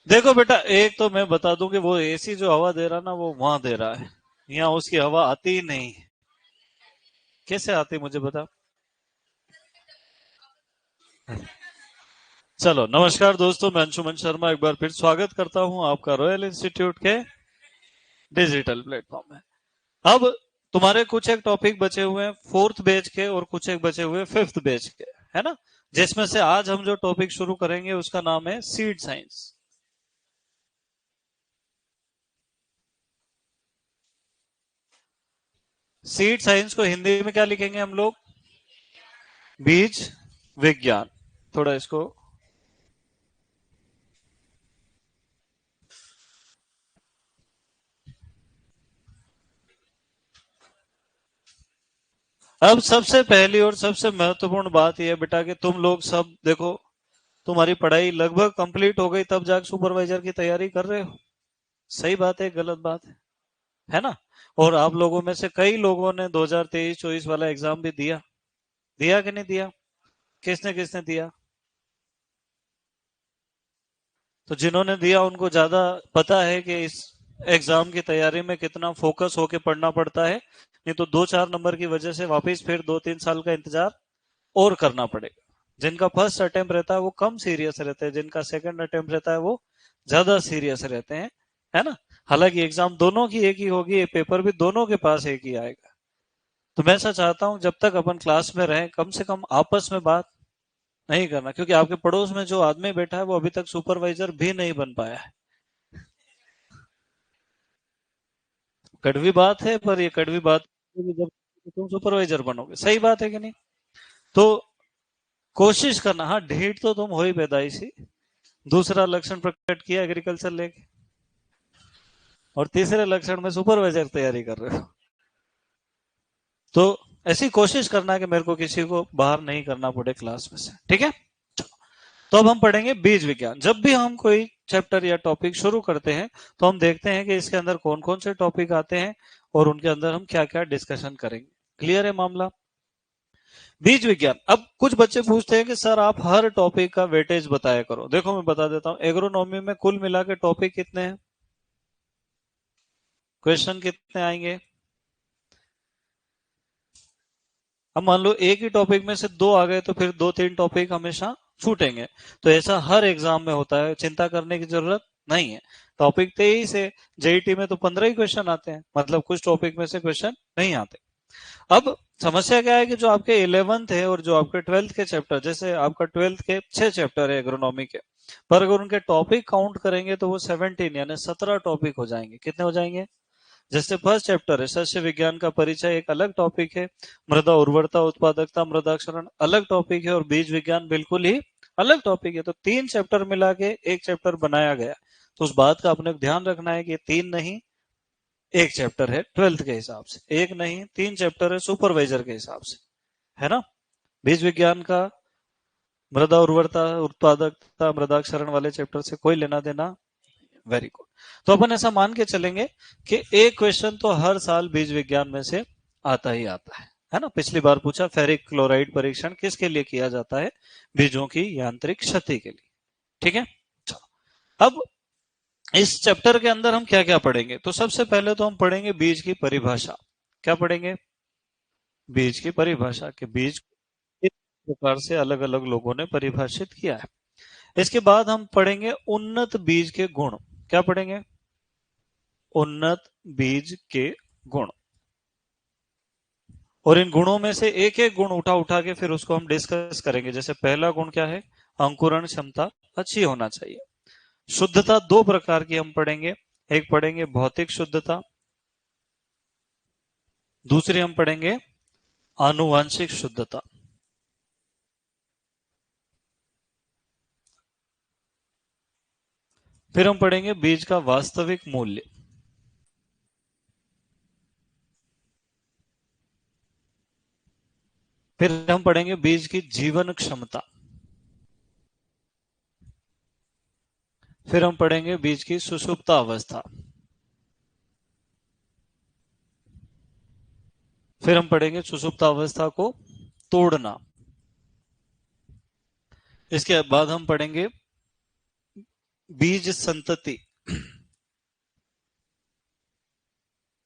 देखो बेटा, एक तो मैं बता दूं कि वो एसी जो हवा दे रहा ना वो वहां दे रहा है, यहाँ उसकी हवा आती ही नहीं। कैसे आती मुझे बता। चलो नमस्कार दोस्तों, मैं अंशुमन शर्मा एक बार फिर स्वागत करता हूं आपका रॉयल इंस्टीट्यूट के डिजिटल प्लेटफॉर्म में। अब तुम्हारे कुछ एक टॉपिक बचे हुए हैं फोर्थ बैच के और कुछ एक बचे हुए फिफ्थ बैच के, है ना। जिसमें से आज हम जो टॉपिक शुरू करेंगे उसका नाम है सीड साइंस। सीड साइंस को हिंदी में क्या लिखेंगे हम लोग? बीज विज्ञान। थोड़ा इसको। अब सबसे पहली और सबसे महत्वपूर्ण बात यह है बेटा कि तुम लोग सब देखो, तुम्हारी पढ़ाई लगभग कंप्लीट हो गई तब जाके सुपरवाइजर की तैयारी कर रहे हो। सही बात है, गलत बात है ना। और आप लोगों में से कई लोगों ने 2023-24 वाला एग्जाम भी दिया। दिया कि नहीं दिया? किसने किसने दिया? तो जिन्होंने दिया उनको ज्यादा पता है कि इस एग्जाम की तैयारी में कितना फोकस होके पढ़ना पड़ता है। नहीं तो 2-4 नंबर की वजह से वापस फिर 2-3 साल का इंतजार और करना पड़ेगा। जिनका फर्स्ट अटेम्प्ट रहता है वो कम सीरियस रहते हैं, जिनका सेकंड अटेम्प्ट रहता है वो ज्यादा सीरियस रहते हैं, है ना। हालांकि एग्जाम दोनों की एक ही होगी, पेपर भी दोनों के पास एक ही आएगा। तो मैं ऐसा चाहता हूं जब तक अपन क्लास में रहें कम से कम आपस में बात नहीं करना, क्योंकि आपके पड़ोस में जो आदमी बैठा है वो अभी तक सुपरवाइजर भी नहीं बन पाया है। कड़वी बात है, पर ये कड़वी बात होगी जब तुम सुपरवाइजर बनोगे। सही बात है कि नहीं? तो कोशिश करना। हाँ, ढीठ तो तुम हो ही पैदाइशी। दूसरा लक्षण प्रकट किया एग्रीकल्चर लेके, और तीसरे लक्षण में सुपरवाइजर तैयारी कर रहे हो। तो ऐसी कोशिश करना कि मेरे को किसी को बाहर नहीं करना पड़े क्लास में से, ठीक है। तो अब हम पढ़ेंगे बीज विज्ञान। जब भी हम कोई चैप्टर या टॉपिक शुरू करते हैं तो हम देखते हैं कि इसके अंदर कौन कौन से टॉपिक आते हैं और उनके अंदर हम क्या क्या डिस्कशन करेंगे। क्लियर है मामला? बीज विज्ञान। अब कुछ बच्चे पूछते हैं कि सर आप हर टॉपिक का वेटेज बताया करो। देखो मैं बता देता हूँ, एग्रोनॉमी में कुल मिला के टॉपिक कितने हैं? क्वेश्चन कितने आएंगे? अब मान लो एक ही टॉपिक में से दो आ गए तो फिर 2-3 टॉपिक हमेशा छूटेंगे। तो ऐसा हर एग्जाम में होता है, चिंता करने की जरूरत नहीं है। टॉपिक 23 है, जेईटी में तो 15 ही क्वेश्चन आते हैं, मतलब कुछ टॉपिक में से क्वेश्चन नहीं आते। अब समस्या क्या है कि जो आपके 11th है और जो आपके 12th के चैप्टर, जैसे आपका 12th के 6 चैप्टर है एग्रोनॉमी के, पर अगर उनके टॉपिक काउंट करेंगे तो वो 17 यानी 17 टॉपिक हो जाएंगे। कितने हो जाएंगे? जैसे फर्स्ट चैप्टर है सस्य विज्ञान का परिचय, एक अलग टॉपिक है। मृदा उर्वरता उत्पादकता मृदाक्षरण अलग टॉपिक है, और बीज विज्ञान बिल्कुल ही अलग टॉपिक है। तो 3 चैप्टर मिला के एक चैप्टर बनाया गया। तो उस बात का अपने ध्यान रखना है कि 3 नहीं, एक चैप्टर है 12th के हिसाब से, एक नहीं 3 चैप्टर है सुपरवाइजर के हिसाब से, है ना। बीज विज्ञान का मृदा उर्वरता उत्पादकता मृदाक्षरण वाले चैप्टर से कोई लेना देना। Very good. तो अपन ऐसा मान के चलेंगे कि एक क्वेश्चन तो हर साल बीज विज्ञान में से आता ही आता है ना। पिछली बार पूछा फेरिक क्लोराइड परीक्षण किसके लिए किया जाता है? बीजों की यांत्रिक क्षति के लिए। ठीक है। चलो, अब इस चैप्टर के अंदर हम क्या क्या पढ़ेंगे? तो सबसे पहले तो हम पढ़ेंगे बीज की परिभाषा। क्या पढ़ेंगे? बीज की परिभाषा, के बीज किस प्रकार से अलग अलग लोगों ने परिभाषित किया है। इसके बाद हम पढ़ेंगे उन्नत बीज के गुण। क्या पढ़ेंगे? उन्नत बीज के गुण। और इन गुणों में से एक एक गुण उठा उठा के फिर उसको हम डिस्कस करेंगे। जैसे पहला गुण क्या है? अंकुरण क्षमता अच्छी होना चाहिए। शुद्धता 2 प्रकार की हम पढ़ेंगे। एक पढ़ेंगे भौतिक शुद्धता, दूसरी हम पढ़ेंगे आनुवांशिक शुद्धता। फिर हम पढ़ेंगे बीज का वास्तविक मूल्य। फिर हम पढ़ेंगे बीज की जीवन क्षमता। फिर हम पढ़ेंगे बीज की सुषुप्त अवस्था। फिर हम पढ़ेंगे सुषुप्त अवस्था को तोड़ना। इसके बाद हम पढ़ेंगे बीज संतति,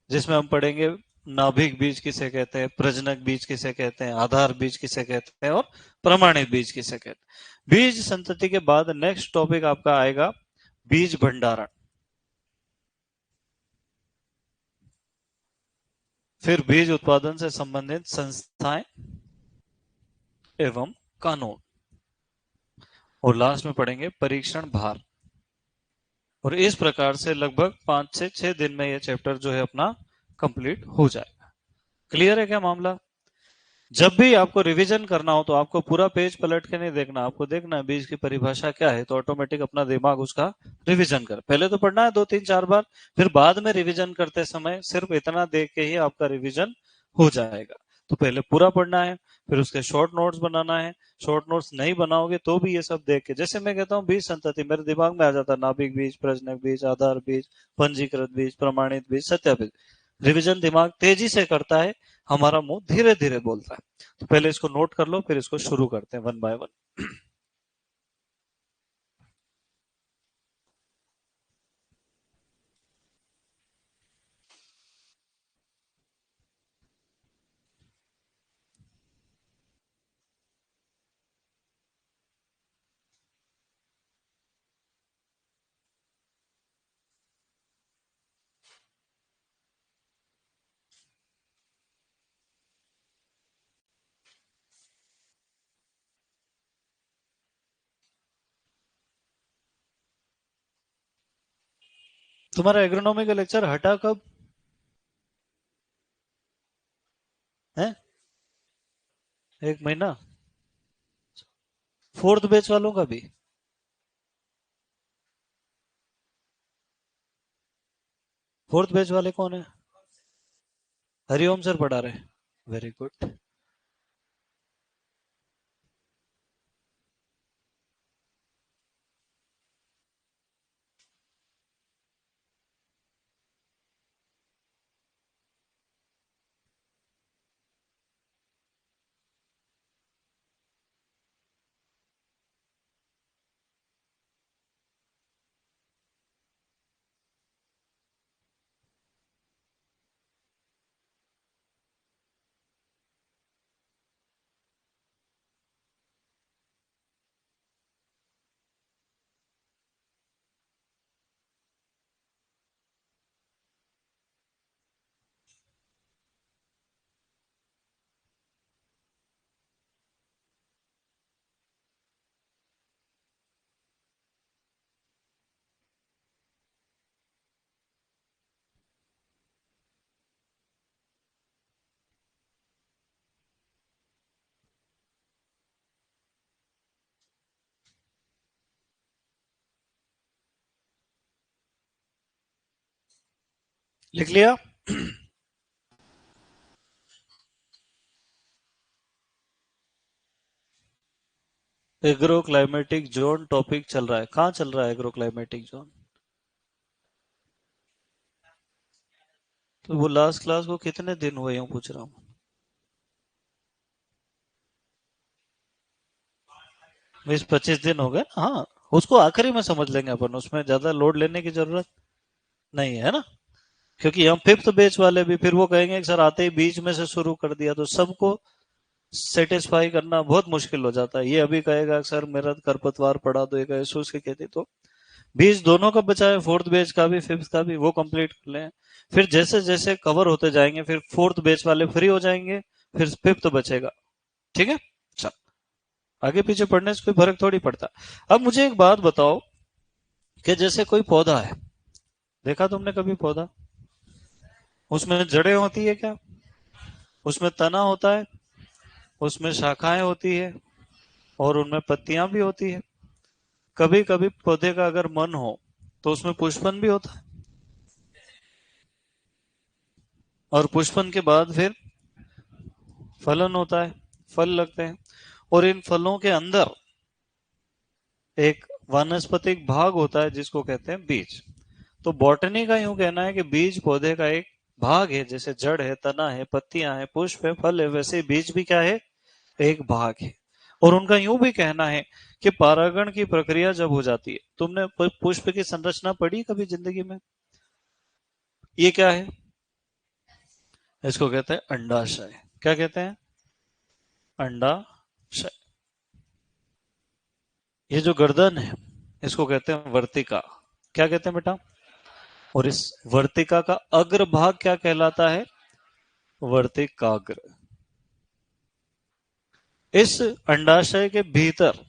जिसमें हम पढ़ेंगे नाभिक बीज किसे कहते हैं, प्रजनक बीज किसे कहते हैं, आधार बीज किसे कहते हैं और प्रमाणित बीज किसे कहते हैं। बीज संतति के बाद नेक्स्ट टॉपिक आपका आएगा बीज भंडारण, फिर बीज उत्पादन से संबंधित संस्थाएं एवं कानून, और लास्ट में पढ़ेंगे परीक्षण भार। और इस प्रकार से लगभग 5 से 6 दिन में यह चैप्टर जो है अपना कंप्लीट हो जाएगा। क्लियर है क्या मामला? जब भी आपको रिवीजन करना हो तो आपको पूरा पेज पलट के नहीं देखना, आपको देखना है बीज की परिभाषा क्या है, तो ऑटोमेटिक अपना दिमाग उसका रिवीजन कर। पहले तो पढ़ना है 2 3 4 बार, फिर बाद में रिवीजन करते समय सिर्फ इतना देख के ही आपका रिवीजन हो जाएगा। तो पहले पूरा पढ़ना है, फिर उसके शॉर्ट नोट्स बनाना है। शॉर्ट नोट्स नहीं बनाओगे तो भी ये सब देख के, जैसे मैं कहता हूँ बीज संतति, मेरे दिमाग में आ जाता है नाभिक बीज, प्रजनक बीज, आधार बीज, पंजीकृत बीज, प्रमाणित बीज, सत्यापित। रिवीजन दिमाग तेजी से करता है, हमारा मुंह धीरे धीरे बोलता है। तो पहले इसको नोट कर लो, फिर इसको शुरू करते हैं वन बाय वन। तुम्हारा एग्रोनॉमी का लेक्चर हटा कब है? 1 महीना? फोर्थ बैच वालों का भी? फोर्थ बैच वाले कौन है? हरिओम सर पढ़ा रहे? Very good. लिख लिया? एग्रो क्लाइमेटिक जोन टॉपिक चल रहा है, कहाँ चल रहा है एग्रो क्लाइमेटिक जोन? तो वो लास्ट क्लास को कितने दिन हुए यूं पूछ रहा हूँ। 20 25 दिन हो गए, हाँ। उसको आखिरी में समझ लेंगे अपन, उसमें ज्यादा लोड लेने की जरूरत नहीं है ना। क्योंकि हम फिफ्थ बैच वाले भी फिर वो कहेंगे कि सर आते ही बीच में से शुरू कर दिया, तो सबको सेटिस्फाई करना बहुत मुश्किल हो जाता है। ये अभी कहेगा सर मेरा खरपतवार पढ़ा दो, एक ऐसे उसके कहती, तो बीज दोनों का बचा है, फोर्थ बैच का भी फिफ्थ का भी, वो कंप्लीट कर लें। फिर जैसे जैसे कवर होते जाएंगे फिर फोर्थ बैच वाले फ्री हो जाएंगे, फिर फिफ्थ बचेगा। ठीक है, चल आगे पीछे पढ़ने से कोई फर्क थोड़ी पड़ता। अब मुझे एक बात बताओ कि जैसे कोई पौधा है, देखा तुमने कभी पौधा? उसमें जड़ें होती है क्या? उसमें तना होता है, उसमें शाखाएं होती है, और उनमें पत्तियां भी होती है। कभी कभी पौधे का अगर मन हो तो उसमें पुष्पन भी होता है, और पुष्पन के बाद फिर फलन होता है, फल लगते हैं। और इन फलों के अंदर एक वानस्पतिक भाग होता है जिसको कहते हैं बीज। तो बॉटनी का यूं कहना है कि बीज पौधे का एक भाग है, जैसे जड़ है, तना है, पत्तियां हैं, पुष्प है, फल है, वैसे बीज भी क्या है? एक भाग है। और उनका यूं भी कहना है कि परागण की प्रक्रिया जब हो जाती है, तुमने पुष्प की संरचना पढ़ी कभी जिंदगी में? ये क्या है? इसको कहते हैं अंडाशय। क्या कहते हैं? अंडाशय। ये जो गर्दन है इसको कहते हैं वर्तिका। क्या कहते हैं बेटा? और इस वर्तिका का अग्र भाग क्या कहलाता है? वर्तिकाग्र। इस अंडाशय के भीतर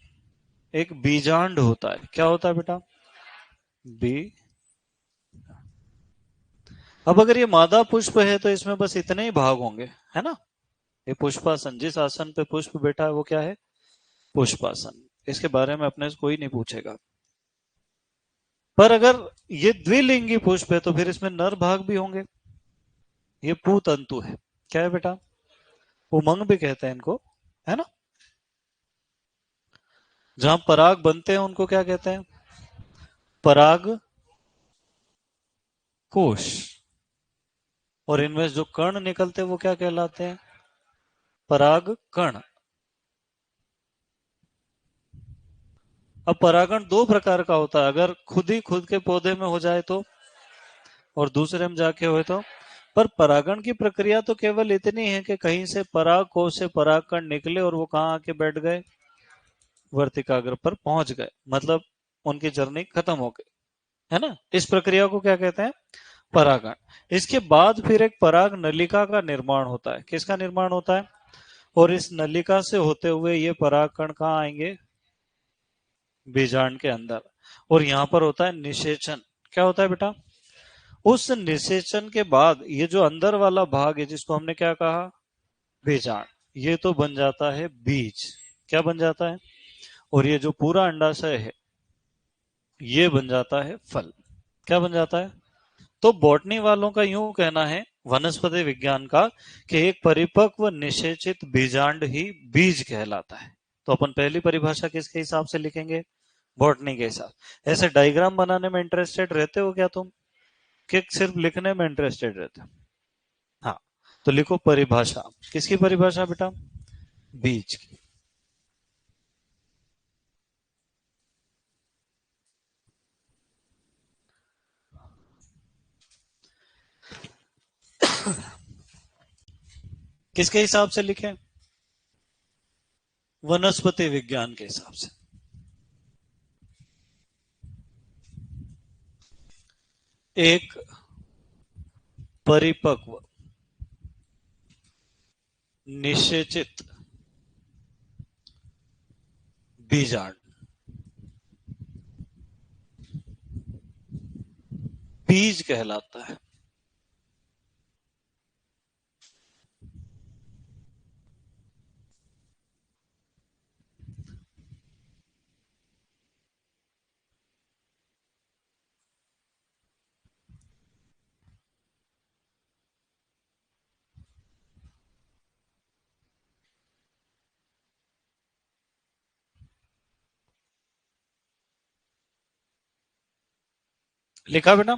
एक बीजांड होता है। क्या होता है बेटा? बी। अब अगर ये मादा पुष्प है तो इसमें बस इतने ही भाग होंगे, है ना? ये पुष्पासन, जिस आसन पे पुष्प बैठा है वो क्या है? पुष्पासन। इसके बारे में अपने से कोई नहीं पूछेगा। पर अगर ये द्विलिंगी पुष्प है तो फिर इसमें नर भाग भी होंगे। ये पूतंतु है। क्या है बेटा? उमंग भी कहते हैं इनको, है ना? जहां पराग बनते हैं उनको क्या कहते हैं? पराग कोश। और इनमें जो कण निकलते हैं वो क्या कहलाते हैं? पराग कण। अब परागण दो प्रकार का होता है, अगर खुद ही खुद के पौधे में हो जाए तो, और दूसरे में जाके हुए तो। पर परागण की प्रक्रिया तो केवल इतनी है कि कहीं से पराग कोश से पराग कण निकले और वो कहाँ आके बैठ गए? वर्तिकाग्र पर पहुंच गए, मतलब उनकी जर्नी खत्म हो गई, है ना? इस प्रक्रिया को क्या कहते हैं? परागण। इसके बाद फिर एक पराग नलिका का निर्माण होता है। किसका निर्माण होता है? और इस नलिका से होते हुए ये पराग कण कहाँ आएंगे? बीजांड के अंदर। और यहां पर होता है निषेचन। क्या होता है बेटा? उस निषेचन के बाद ये जो अंदर वाला भाग है जिसको हमने क्या कहा? बीजांड। ये तो बन जाता है बीज। क्या बन जाता है? और ये जो पूरा अंडाशय है ये बन जाता है फल। क्या बन जाता है? तो बॉटनी वालों का यूं कहना है, वनस्पति विज्ञान का, कि एक परिपक्व निषेचित बीजांड ही बीज कहलाता है। तो अपन पहली परिभाषा किसके हिसाब से लिखेंगे? बॉटनी के हिसाब। ऐसे डायग्राम बनाने में इंटरेस्टेड रहते हो क्या तुम, कि सिर्फ लिखने में इंटरेस्टेड रहते हो? हाँ। तो लिखो परिभाषा। किसकी परिभाषा बेटा? बीज की। किसके हिसाब से लिखें? वनस्पति विज्ञान के हिसाब से। एक परिपक्व निषेचित बीजांड बीज कहलाता है। लिखा बेटा?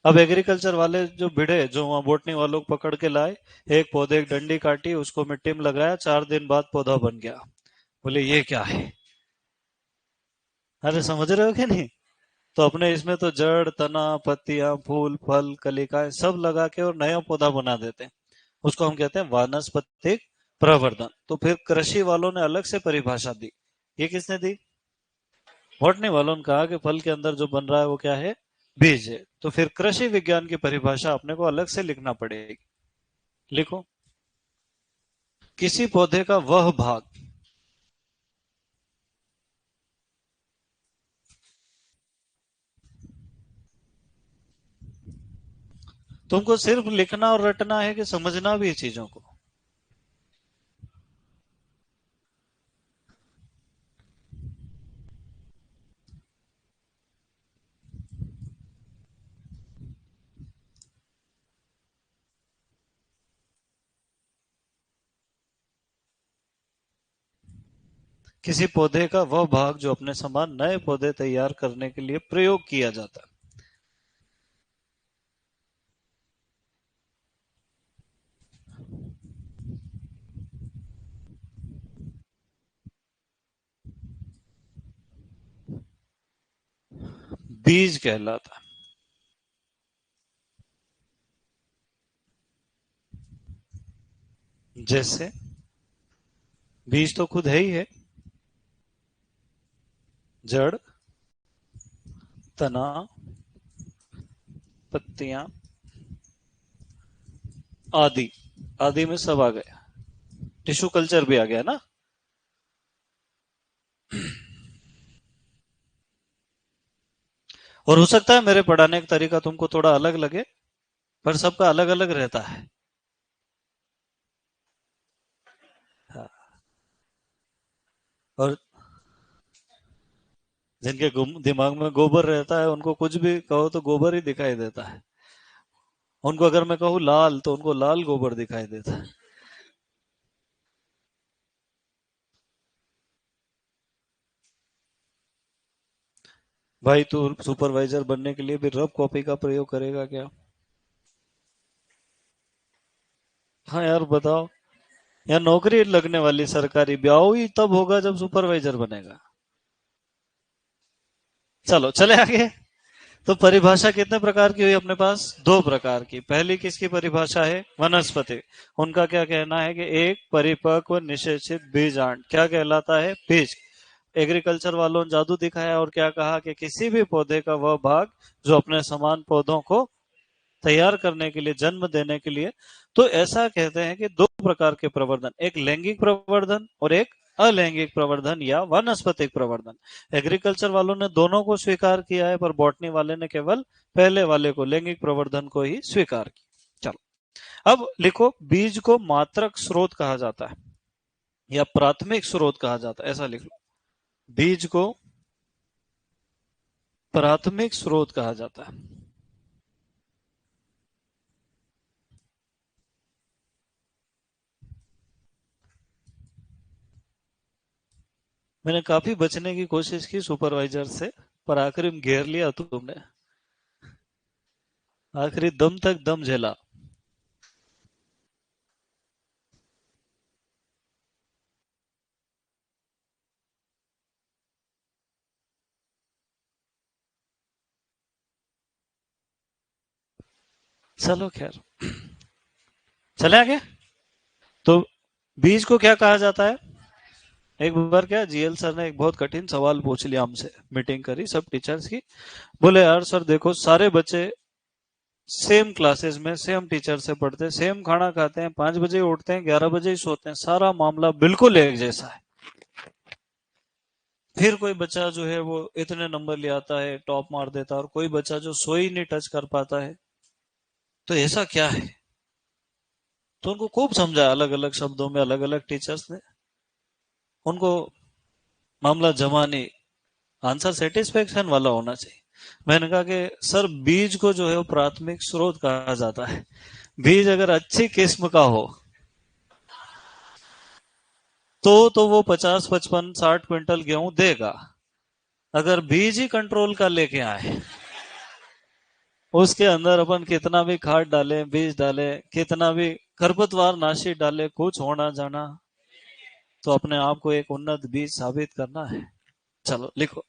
अब एग्रीकल्चर वाले जो भिड़े, जो वहां बोटनी वालों को पकड़ के लाए, एक पौधे एक डंडी काटी, उसको मिट्टी में लगाया, 4 दिन बाद पौधा बन गया। बोले ये क्या है? अरे समझ रहे हो कि नहीं? तो अपने इसमें तो जड़ तना पत्तियां फूल फल कलिकाएं सब लगा के और नया पौधा बना देते हैं। उसको हम कहते हैं वानस्पतिक प्रवर्धन। तो फिर कृषि वालों ने अलग से परिभाषा दी। ये किसने दी? बॉटनी वालों ने कहा कि फल के अंदर जो बन रहा है वो क्या है? बीज है। तो फिर कृषि विज्ञान की परिभाषा अपने को अलग से लिखना पड़ेगी। लिखो। किसी पौधे का वह भाग तुमको सिर्फ लिखना और रटना है कि समझना भी है चीजों को? किसी पौधे का वह भाग जो अपने समान नए पौधे तैयार करने के लिए प्रयोग किया जाता है। बीज कहलाता है। जैसे बीज तो खुद है ही है, जड़, तना, पत्तियां, आदि। आदि में सब आ गया, टिश्यू कल्चर भी आ गया ना। और हो सकता है मेरे पढ़ाने का तरीका तुमको थोड़ा अलग लगे, पर सबका अलग अलग रहता है। हाँ। और जिनके दिमाग में गोबर रहता है उनको कुछ भी कहो तो गोबर ही दिखाई देता है। उनको अगर मैं कहूँ लाल तो उनको लाल गोबर दिखाई देता है। भाई तू सुपरवाइजर बनने के लिए भी रफ कॉपी का प्रयोग करेगा क्या? हाँ यार बताओ। या नौकरी लगने वाली सरकारी ब्याह ही तब होगा जब सुपरवाइजर बनेगा। चलो चले आगे। तो परिभाषा कितने प्रकार की हुई अपने पास? दो प्रकार की। पहली किसकी परिभाषा है? वनस्पति। उनका क्या कहना है कि एक परिपक्व निषेचित बीजांड क्या कहलाता है? बीज। एग्रीकल्चर वालों ने जादू दिखाया और क्या कहा कि किसी भी पौधे का वह भाग जो अपने समान पौधों को तैयार करने के लिए, जन्म देने के लिए, तो ऐसा कहते हैं कि दो प्रकार के प्रवर्धन, एक लैंगिक प्रवर्धन और एक अलैंगिक प्रवर्धन या वानस्पतिक प्रवर्धन। एग्रीकल्चर वालों ने दोनों को स्वीकार किया है, पर बॉटनी वाले ने केवल पहले वाले को, लैंगिक प्रवर्धन को ही स्वीकार किया। चलो अब लिखो, बीज को मात्रक स्रोत कहा जाता है या प्राथमिक स्रोत कहा जाता है, ऐसा लिख लो। बीज को प्राथमिक स्रोत कहा जाता है। मैंने काफी बचने की कोशिश की सुपरवाइजर से, पर आखिर में घेर लिया तुमने। आखिरी दम तक दम झेला। चलो खैर, चले आगे। तो बीज को क्या कहा जाता है? एक बार क्या जीएल सर ने एक बहुत कठिन सवाल पूछ लिया हमसे, मीटिंग करी सब टीचर्स की। बोले यार सर देखो, सारे बच्चे सेम क्लासेस में सेम टीचर से पढ़ते, सेम खाना खाते हैं, 5 बजे उठते हैं, 11 बजे ही सोते हैं, सारा मामला बिल्कुल एक जैसा है। फिर कोई बच्चा जो है वो इतने नंबर ले आता है, टॉप मार देता है, और कोई बच्चा जो सो ही नहीं टच कर पाता है। तो ऐसा क्या है? तो उनको खूब समझाया अलग अलग शब्दों में, अलग अलग टीचर्स ने। उनको मामला जमा नहीं, आंसर सेटिस्फेक्शन वाला होना चाहिए। मैंने कहा कि सर बीज को जो है वो प्राथमिक स्रोत कहा जाता है। बीज अगर अच्छी किस्म का हो तो वो 50, 55, 60 क्विंटल गेहूं देगा। अगर बीज ही कंट्रोल का लेके आए, उसके अंदर अपन कितना भी खाद डाले, बीज डाले, कितना भी खरपतवार नाशी डाले, कुछ होना जाना, तो अपने आप को एक उन्नत बीज साबित करना है। चलो लिखो।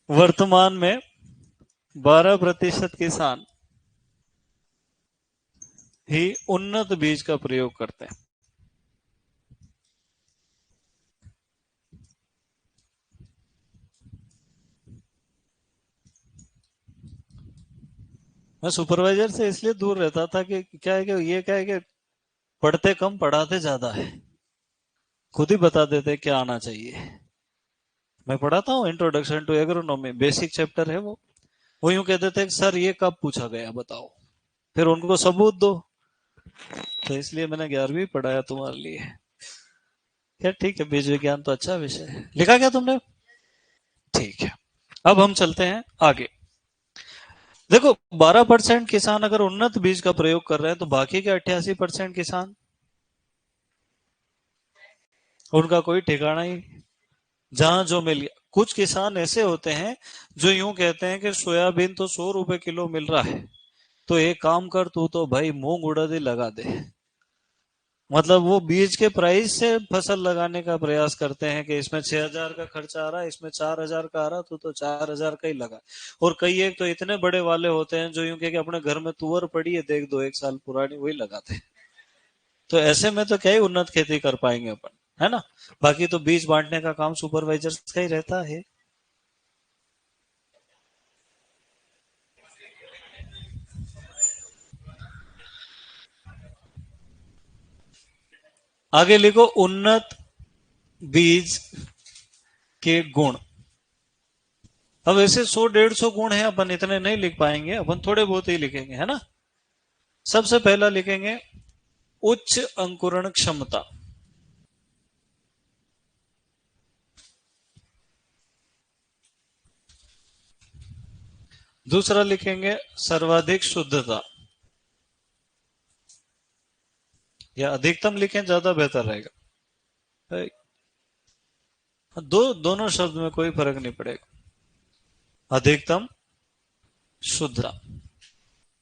वर्तमान में 12% किसान ही उन्नत बीज का प्रयोग करते हैं। मैं सुपरवाइजर से इसलिए दूर रहता था कि क्या है कि ये क्या है कि पढ़ते कम पढ़ाते ज्यादा है। खुद ही बता देते क्या आना चाहिए। मैं पढ़ाता हूँ introduction to agronomy, basic chapter है वो यूं कहते थे सर ये कब पूछा गया बताओ, फिर उनको सबूत दो। तो इसलिए मैंने 11वीं पढ़ाया तुम्हारे लिए। क्या ठीक है, बीज विज्ञान तो अच्छा विषय है। लिखा क्या तुमने? ठीक है। अब हम चलते हैं आगे। देखो, 12% किसान अगर उन्नत बीज का प्रयोग कर रहे हैं, तो बाकी के 88% किसान, उनका कोई ठिकाना ही, जहां जो मिल गया। कुछ किसान ऐसे होते हैं जो यूं कहते हैं कि सोयाबीन तो 100 रुपए किलो मिल रहा है, तो एक काम कर, तू तो भाई मूंग उड़द ही लगा दे। मतलब वो बीज के प्राइस से फसल लगाने का प्रयास करते हैं कि इसमें 6,000 का खर्चा आ रहा है, इसमें 4,000 का आ रहा, तो 4,000 का ही लगा। और कई एक तो इतने बड़े वाले होते हैं जो यूं कह के अपने घर में तुअर पड़ी है देख दो 1 साल पुरानी, वही लगाते हैं। तो ऐसे में तो क्या ही उन्नत खेती कर पाएंगे अपन, है ना। बाकी तो बीज बांटने का काम सुपरवाइजर का ही रहता है। आगे लिखो उन्नत बीज के गुण। अब ऐसे 100-150 गुण हैं, अपन इतने नहीं लिख पाएंगे, अपन थोड़े बहुत ही लिखेंगे, है ना। सबसे पहला लिखेंगे उच्च अंकुरण क्षमता। दूसरा लिखेंगे सर्वाधिक शुद्धता, या अधिकतम लिखें ज्यादा बेहतर रहेगा। दोनों शब्द में कोई फर्क नहीं पड़ेगा। अधिकतम शुद्धता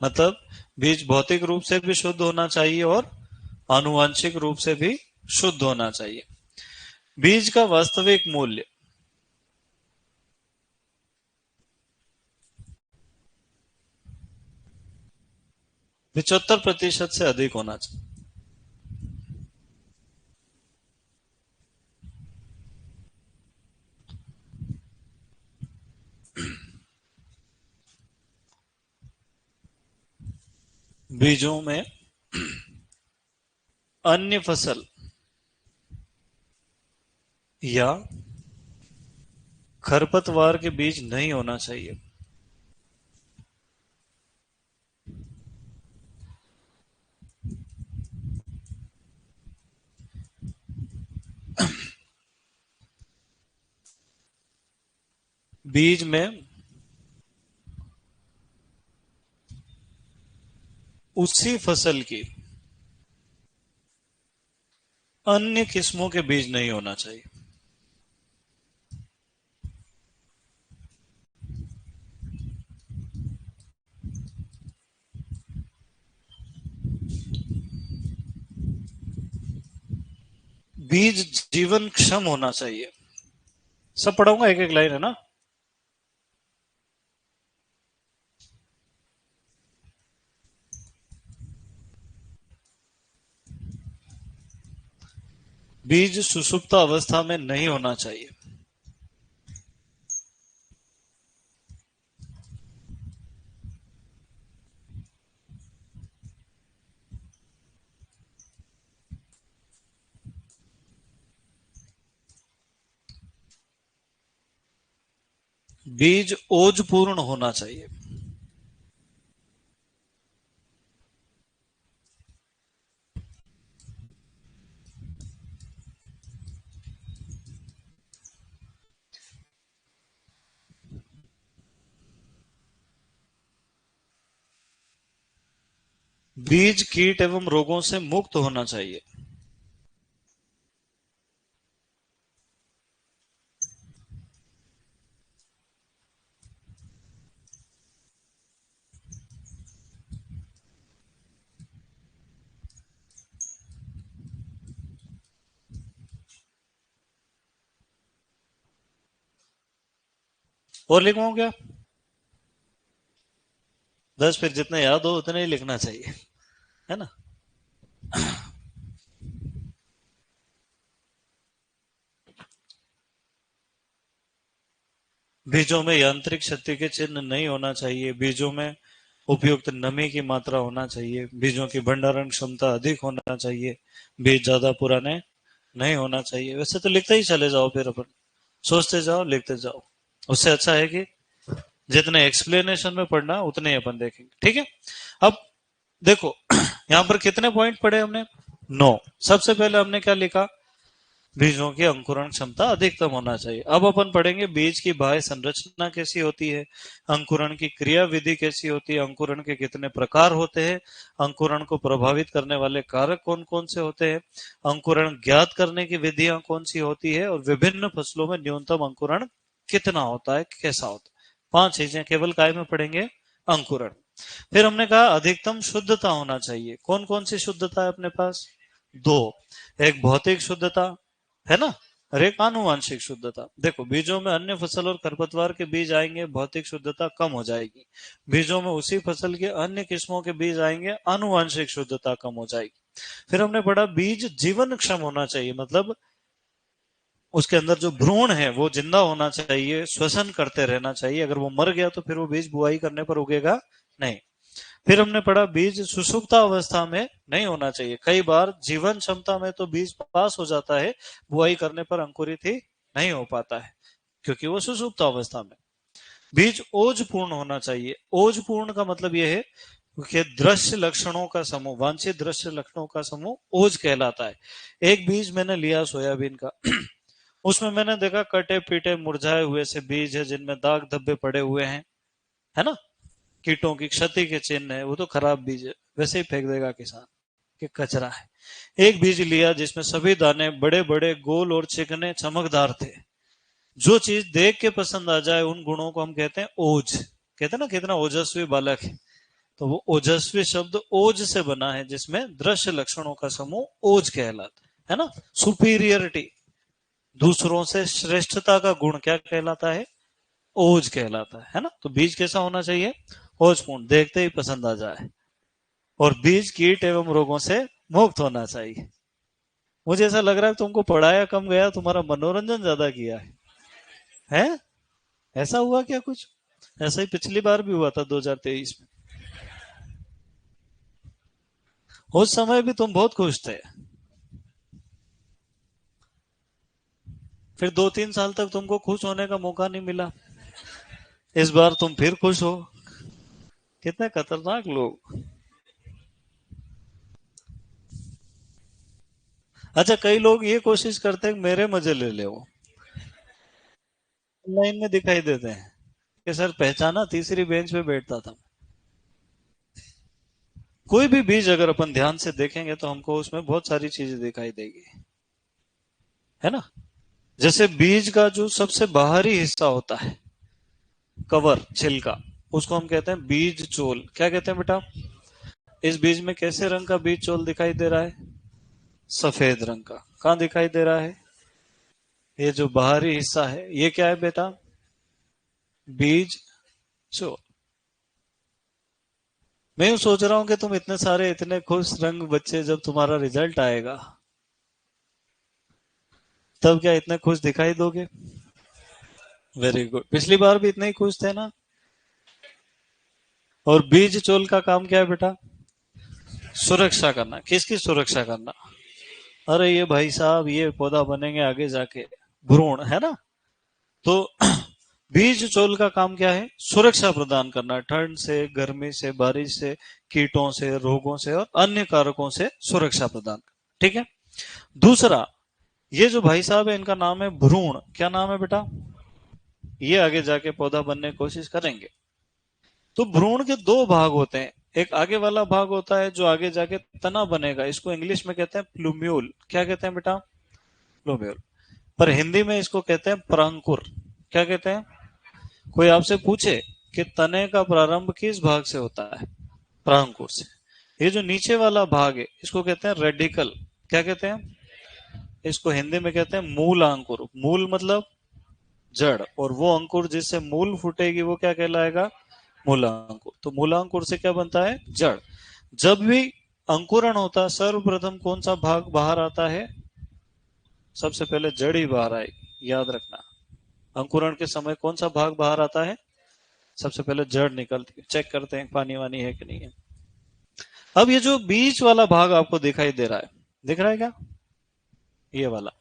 मतलब बीज भौतिक रूप से भी शुद्ध होना चाहिए और आनुवांशिक रूप से भी शुद्ध होना चाहिए। बीज का वास्तविक मूल्य 75% से अधिक होना चाहिए। बीजों में अन्य फसल या खरपतवार के बीज नहीं होना चाहिए। बीज में उसी फसल की अन्य किस्मों के बीज नहीं होना चाहिए। बीज जीवन क्षम होना चाहिए। सब पढ़ाऊंगा, एक एक लाइन, है ना। बीज सुषुप्त अवस्था में नहीं होना चाहिए। बीज ओजपूर्ण होना चाहिए। बीज कीट एवं रोगों से मुक्त होना चाहिए। और लिखवाऊं क्या? 10, फिर जितने याद हो उतने ही लिखना चाहिए, है ना। बीजों में यांत्रिक क्षति के चिन्ह नहीं होना चाहिए। बीजों में उपयुक्त नमी की मात्रा होना चाहिए। बीजों की भंडारण क्षमता अधिक होना चाहिए। बीज ज्यादा पुराने नहीं होना चाहिए। वैसे तो लिखते ही चले जाओ, फिर अपन सोचते जाओ लिखते जाओ। उससे अच्छा है कि जितने एक्सप्लेनेशन में पढ़ना उतने ही अपन देखेंगे, ठीक है। अब देखो यहाँ पर कितने पॉइंट पढ़े हमने? 9। सबसे पहले हमने क्या लिखा? बीजों की अंकुरण क्षमता अधिकतम होना चाहिए। अब अपन पढ़ेंगे बीज की बाह्य संरचना कैसी होती है, अंकुरण की क्रिया विधि कैसी होती है, अंकुरण के कितने प्रकार होते हैं, अंकुरण को प्रभावित करने वाले कारक कौन कौन से होते हैं, अंकुरण ज्ञात करने की विधियां कौन सी होती है, और विभिन्न फसलों में न्यूनतम अंकुरण कितना होता है, कैसा होता है। 5 चीजें केवल काय में पढ़ेंगे? अंकुरण। फिर हमने कहा अधिकतम शुद्धता होना चाहिए। कौन कौन सी शुद्धता है अपने पास? दो, एक भौतिक शुद्धता है ना, और एक आनुवांशिक शुद्धता। देखो, बीजों में अन्य फसल और खरपतवार के बीज आएंगे, भौतिक शुद्धता कम हो जाएगी। बीजों में उसी फसल के अन्य किस्मों के बीज आएंगे, आनुवांशिक शुद्धता कम हो जाएगी। फिर हमने पढ़ा बीज जीवन क्षम होना चाहिए, मतलब उसके अंदर जो भ्रूण है वो जिंदा होना चाहिए, श्वसन करते रहना चाहिए। अगर वो मर गया तो फिर वो बीज बुआई करने पर उगेगा नहीं। फिर हमने पढ़ा बीज सुषुप्ता अवस्था में नहीं होना चाहिए। कई बार जीवन क्षमता में तो बीज पास हो जाता है, बुआई करने पर अंकुरित ही नहीं हो पाता है, क्योंकि वो सुषुप्ता अवस्था में। बीज ओज पूर्ण होना चाहिए। ओज पूर्ण का मतलब यह है कि दृश्य लक्षणों का समूह, वांछित दृश्य लक्षणों का समूह ओज कहलाता है। एक बीज मैंने लिया सोयाबीन का, उसमें मैंने देखा कटे पीटे मुरझाए हुए से बीज है, जिनमें दाग धब्बे पड़े हुए हैं, है ना, कीटों की क्षति के चिन्ह है, वो तो खराब बीज है, वैसे ही फेंक देगा किसान कि कचरा है। एक बीज लिया जिसमें सभी दाने बड़े बड़े गोल और चिकने चमकदार थे। जो चीज देख के पसंद आ जाए उन गुणों को हम कहते हैं ओज। कहते हैं ना कितना ओजस्वी बालक है, तो वो ओजस्वी शब्द ओज से बना है, जिसमें दृश्य लक्षणों का समूह ओज कहलाता है ना। सुपीरियरिटी, दूसरों से श्रेष्ठता का गुण क्या कहलाता है, ओज कहलाता है ना। तो बीज कैसा होना चाहिए, ओजपूर्ण, देखते ही पसंद आ जाए। और बीज कीट एवं रोगों से मुक्त होना चाहिए। मुझे ऐसा लग रहा है तुमको पढ़ाया कम गया, तुम्हारा मनोरंजन ज्यादा किया है? ऐसा हुआ क्या कुछ? ऐसा ही पिछली बार भी हुआ था 2023 में। उस समय भी तुम बहुत खुश थे, फिर 2-3 साल तक तुमको खुश होने का मौका नहीं मिला। इस बार तुम फिर खुश हो। कितने खतरनाक लोग। अच्छा, कई लोग ये कोशिश करते हैं मेरे मजे ले ले, वो लाइन में दिखाई देते हैं कि सर पहचाना, तीसरी बेंच पे बैठता था। कोई भी बीज अगर अपन ध्यान से देखेंगे तो हमको उसमें बहुत सारी चीजें दिखाई देगी, है ना। जैसे बीज का जो सबसे बाहरी हिस्सा होता है, कवर, छिलका, उसको हम कहते हैं बीज चोल। क्या कहते हैं बेटा? इस बीज में कैसे रंग का बीज चोल दिखाई दे रहा है? सफेद रंग का। कहाँ दिखाई दे रहा है? ये जो बाहरी हिस्सा है ये क्या है बेटा? बीज चोल। मैं यूं सोच रहा हूं कि तुम इतने सारे इतने खुश रंग बच्चे, जब तुम्हारा रिजल्ट आएगा तब क्या इतने खुश दिखाई दोगे? वेरी गुड, पिछली बार भी इतने ही खुश थे ना। और बीज चोल का काम क्या है बेटा? सुरक्षा करना। किसकी सुरक्षा करना? अरे ये भाई साहब, ये पौधा बनेंगे आगे जाके भ्रूण, है ना। तो बीज चोल का काम क्या है? सुरक्षा प्रदान करना, ठंड से, गर्मी से, बारिश से, कीटों से, रोगों से और अन्य कारकों से सुरक्षा प्रदान। ठीक है। दूसरा, ये जो भाई साहब है इनका नाम है भ्रूण। क्या नाम है बेटा? ये आगे जाके पौधा बनने की कोशिश करेंगे। तो भ्रूण के दो भाग होते हैं। एक आगे वाला भाग होता है जो आगे जाके तना बनेगा, इसको इंग्लिश में कहते हैं प्लूम्यूल। क्या कहते हैं बेटा? प्लूम्यूल। पर हिंदी में इसको कहते हैं प्रांकुर। क्या कहते हैं? कोई आपसे पूछे कि तने का प्रारंभ किस भाग से होता है? प्रांकुर से। ये जो नीचे वाला भाग है इसको कहते हैं रेडिकल। क्या कहते हैं? इसको हिंदी में कहते हैं मूल अंकुर। मूल मतलब जड़, और वो अंकुर जिससे मूल फूटेगी वो क्या कहलाएगा? मूलांकुर। तो मूलांकुर से क्या बनता है? जड़। जब भी अंकुरण होता है सर्वप्रथम कौन सा भाग बाहर आता है? सबसे पहले जड़ ही बाहर आएगी, याद रखना। अंकुरण के समय कौन सा भाग बाहर आता है? सबसे पहले जड़ निकलती है। चेक करते हैं पानी वानी है कि नहीं है। अब ये जो बीच वाला भाग आपको दिखाई दे रहा है, दिख रहा है क्या? ये वाला,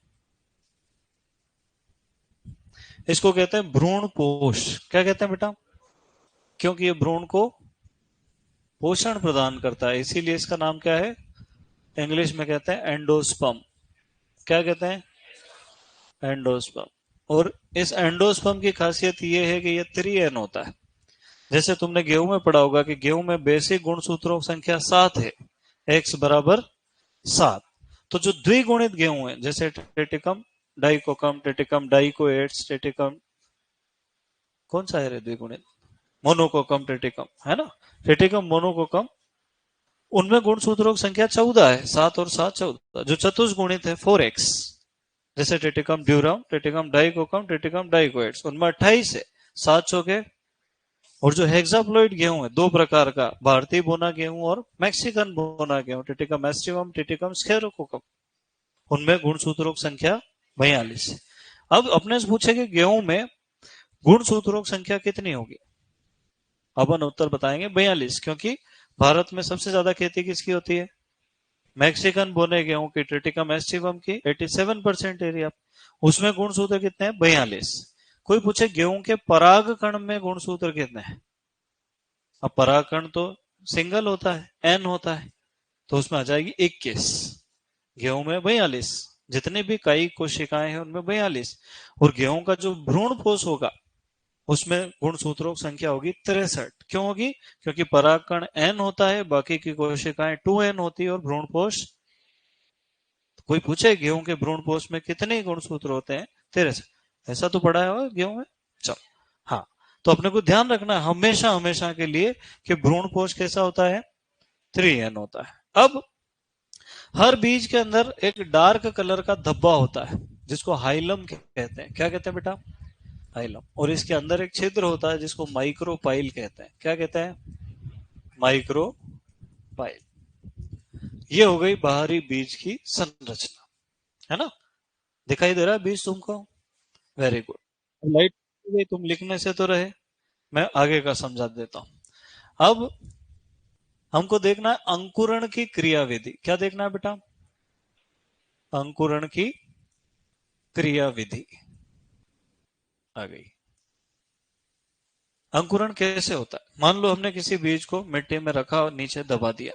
इसको कहते हैं भ्रूण पोष। क्या कहते हैं बेटा? क्योंकि ये भ्रूण को पोषण प्रदान करता है, इसीलिए इसका नाम क्या है? इंग्लिश में कहते हैं एंडोस्पर्म। क्या कहते हैं? एंडोस्पर्म। और इस एंडोस्पर्म की खासियत यह है कि यह त्रिएन होता है। जैसे तुमने गेहूं में पढ़ा होगा कि गेहूं में बेसिक गुणसूत्रों की संख्या 7 है, एक्स बराबर 7। तो जो द्विगुणित गेहूं है, जैसे टेटिकम डाइकोकम, टेटिकम डाइकोएट्स, टेटिकम, कौन सा है रे द्विगुणित? मोनोकोकम टेटिकम, है ना। टेटिकम मोनोकोकम उनमें गुणसूत्रों की संख्या 14 है, 7 और 7 14। जो चतुष्गुणित है 4x, जैसे triticum durum, triticum dicoccum, triticum dicoccoides, उनमें 28 है, 7 चौके। और जो हेक्साप्लॉइड गेहूं है दो प्रकार का, भारतीय बोना गेहूं और मैक्सिकन बोना गेहूं, टिटिकम एस्टिवम, टिटिकम स्केरोकोकम, उनमें गुणसूत्रों की संख्या 42 है। अब अपने से पूछे कि गेहूं में गुणसूत्रों की संख्या कितनी होगी। अपन उत्तर बताएंगे 42, क्योंकि भारत में सबसे ज्यादा खेती किसकी होती है, मैक्सिकन बोने गेहूं की, ट्रिटिकम एस्टिवम की 87% एरिया, उसमें गुणसूत्र कितने हैं, 42। कोई पूछे गेहूं के परागकण में गुणसूत्र कितने हैं, अब परागकण तो सिंगल होता है, एन होता है, तो उसमें आ जाएगी 21। गेहूं में 42, जितने भी कई कोशिकाएं हैं उनमें 42। और गेहूं का जो भ्रूण पोष होगा उसमें गुणसूत्रों की संख्या होगी 63। क्यों होगी, क्योंकि परागकण एन होता है, बाकी की कोशिकाएं 2n होती है और भ्रूणपोष। कोई पूछे गेहूं के भ्रूणपोष में कितने गुणसूत्र होते हैं, 63। ऐसा तो पढ़ा है गेहूं में। चलो, हाँ, तो अपने को ध्यान रखना है हमेशा हमेशा के लिए कि भ्रूणपोष कैसा होता है, 3n होता है। अब हर बीज के अंदर एक डार्क कलर का धब्बा होता है जिसको हाइलम कहते हैं। क्या कहते हैं बेटा, हाइलम। और इसके अंदर एक छिद्र होता है जिसको माइक्रोपाइल कहते हैं। क्या कहते हैं, माइक्रोपाइल। ये हो गई बाहरी बीज की संरचना, है ना। दिखाई दे रहा है बीज तुमको, वेरी गुड। लाइट गई, तुम लिखने से तो रहे, मैं आगे का समझा देता हूं। अब हमको देखना है अंकुरण की क्रियाविधि। क्या देखना है बेटा, अंकुरण की क्रियाविधि आ गई। अंकुरण कैसे होता है, मान लो हमने किसी बीज को मिट्टी में रखा और नीचे दबा दिया,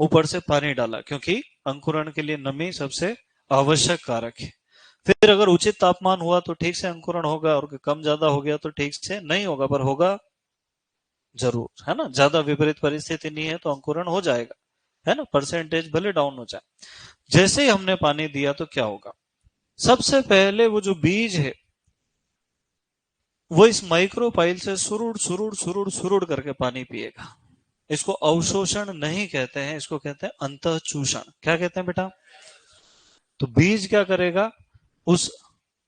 ऊपर से पानी डाला, क्योंकि अंकुरण के लिए नमी सबसे आवश्यक कारक है। फिर अगर उचित तापमान हुआ तो ठीक से अंकुरण होगा, और कम ज्यादा हो गया तो ठीक से नहीं होगा, पर होगा जरूर, है ना। ज्यादा विपरीत परिस्थिति नहीं है तो अंकुरण हो जाएगा, है ना, परसेंटेज भले डाउन हो जाए। जैसे ही हमने पानी दिया तो क्या होगा, सबसे पहले वो जो बीज है वो इस माइक्रोपाइल से सुरुड़ सुरुड़ सुरुड़ सुरुड़ करके पानी पिएगा। इसको अवशोषण नहीं कहते हैं, इसको कहते हैं अंतःचूषण। क्या कहते हैं बेटा, तो बीज क्या करेगा, उस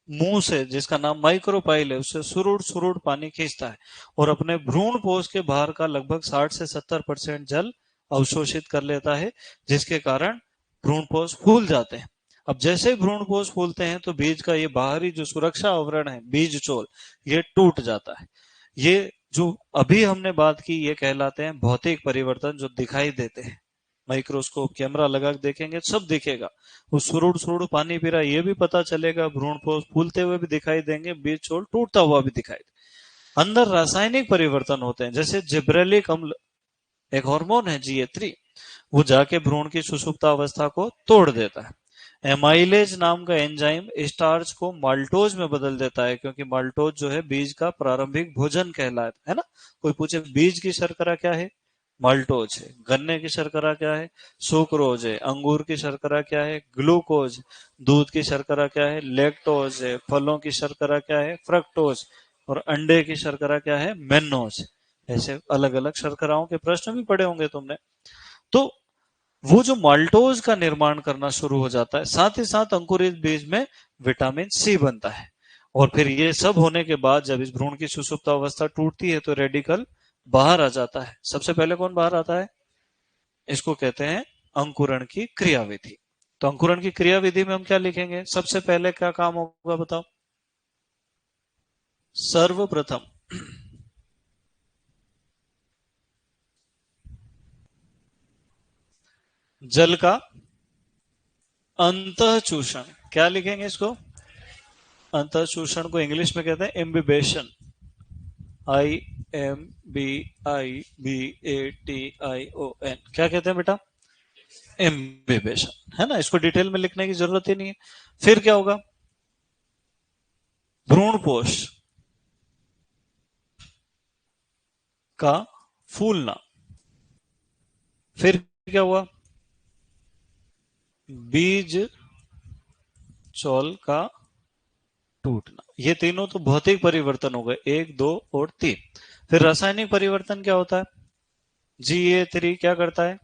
मुंह से जिसका नाम माइक्रोपाइल है उससे सुरुड़ सुरुड़ पानी खींचता है और अपने भ्रूण पोष के बाहर का लगभग 60 से 70% जल अवशोषित कर लेता है, जिसके कारण भ्रूण पोष फूल जाते हैं। अब जैसे ही भ्रूण पोष फूलते हैं तो बीज का ये बाहरी जो सुरक्षा आवरण है, बीज चोल, ये टूट जाता है। ये जो अभी हमने बात की ये कहलाते हैं भौतिक परिवर्तन, जो दिखाई देते हैं। माइक्रोस्कोप कैमरा लगा के देखेंगे सब दिखेगा, वो सुरुड़ सुरुड़ पानी पी रहा है ये भी पता चलेगा, भ्रूणपोष फूलते हुए भी दिखाई देंगे, बीज छोड़ टूटता हुआ भी दिखाई दे। अंदर रासायनिक परिवर्तन होते हैं, जैसे जिब्रेलिक अम्ल, एक हार्मोन है GA3, वो जाके भ्रूण की सुषुप्त अवस्था को तोड़ देता है। एमाइलेज नाम का एंजाइम स्टार्च को माल्टोज में बदल देता है, क्योंकि माल्टोज जो है बीज का प्रारंभिक भोजन कहलाता है ना। कोई पूछे बीज की शर्करा क्या है, माल्टोज है। गन्ने की शर्करा क्या है, सुक्रोज है। अंगूर की शर्करा क्या है, ग्लूकोज। दूध की शर्करा क्या है, लैक्टोज है। फलों की शर्करा क्या है, फ्रक्टोज। और अंडे की शर्करा क्या है, मेनोज। ऐसे अलग अलग शर्कराओं के प्रश्न भी पढ़े होंगे तुमने। तो वो जो माल्टोज का निर्माण करना शुरू हो जाता है, साथ ही साथ अंकुरित बीज में विटामिन सी बनता है। और फिर ये सब होने के बाद जब इस भ्रूण की सुषुप्त अवस्था टूटती है तो रेडिकल बाहर आ जाता है। सबसे पहले कौन बाहर आता है, इसको कहते हैं अंकुरण की क्रियाविधि। तो अंकुरण की क्रियाविधि में हम क्या लिखेंगे, सबसे पहले क्या काम होगा बताओ, सर्वप्रथम जल का अंतःचूषण। क्या लिखेंगे इसको, अंतःचूषण को इंग्लिश में कहते हैं एम्बिबेशन। IMBIBATION। क्या कहते हैं बेटा, एम्बिबेशन, है ना। इसको डिटेल में लिखने की जरूरत ही नहीं है। फिर क्या होगा, भ्रूणपोष का फूलना। फिर क्या हुआ, बीज चौल का टूटना। ये तीनों तो भौतिक परिवर्तन हो गए, 1 2 और 3। फिर रासायनिक परिवर्तन क्या होता है, GA3 क्या करता है,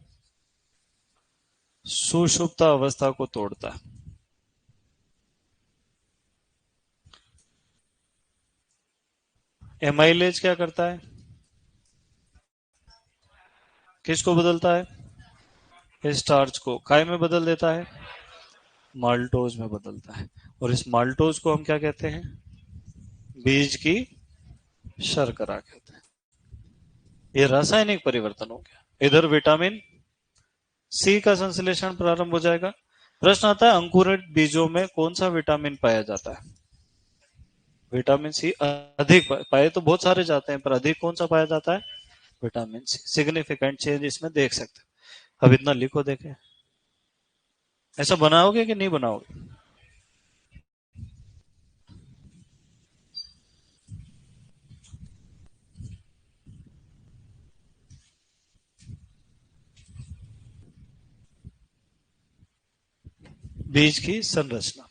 सुषुप्त अवस्था को तोड़ता है। एमाइलेज क्या करता है? किसको बदलता है? स्टार्च को काय में बदल देता है, माल्टोज में बदलता है। और इस माल्टोज को हम क्या कहते हैं? बीज की शर्करा कहते हैं। ये रासायनिक परिवर्तन हो गया। इधर विटामिन सी का संश्लेषण प्रारंभ हो जाएगा। प्रश्न आता है अंकुरित बीजों में कौन सा विटामिन पाया जाता है? विटामिन सी अधिक पाए तो बहुत सारे जाते हैं, पर अधिक कौन सा पाया जाता है? Vitamin C. सिग्निफिकेंट चेंज इसमें देख सकते हैं। अब इतना लिखो देखे। ऐसा बनाओगे कि नहीं बनाओगे? बीज की संरचना।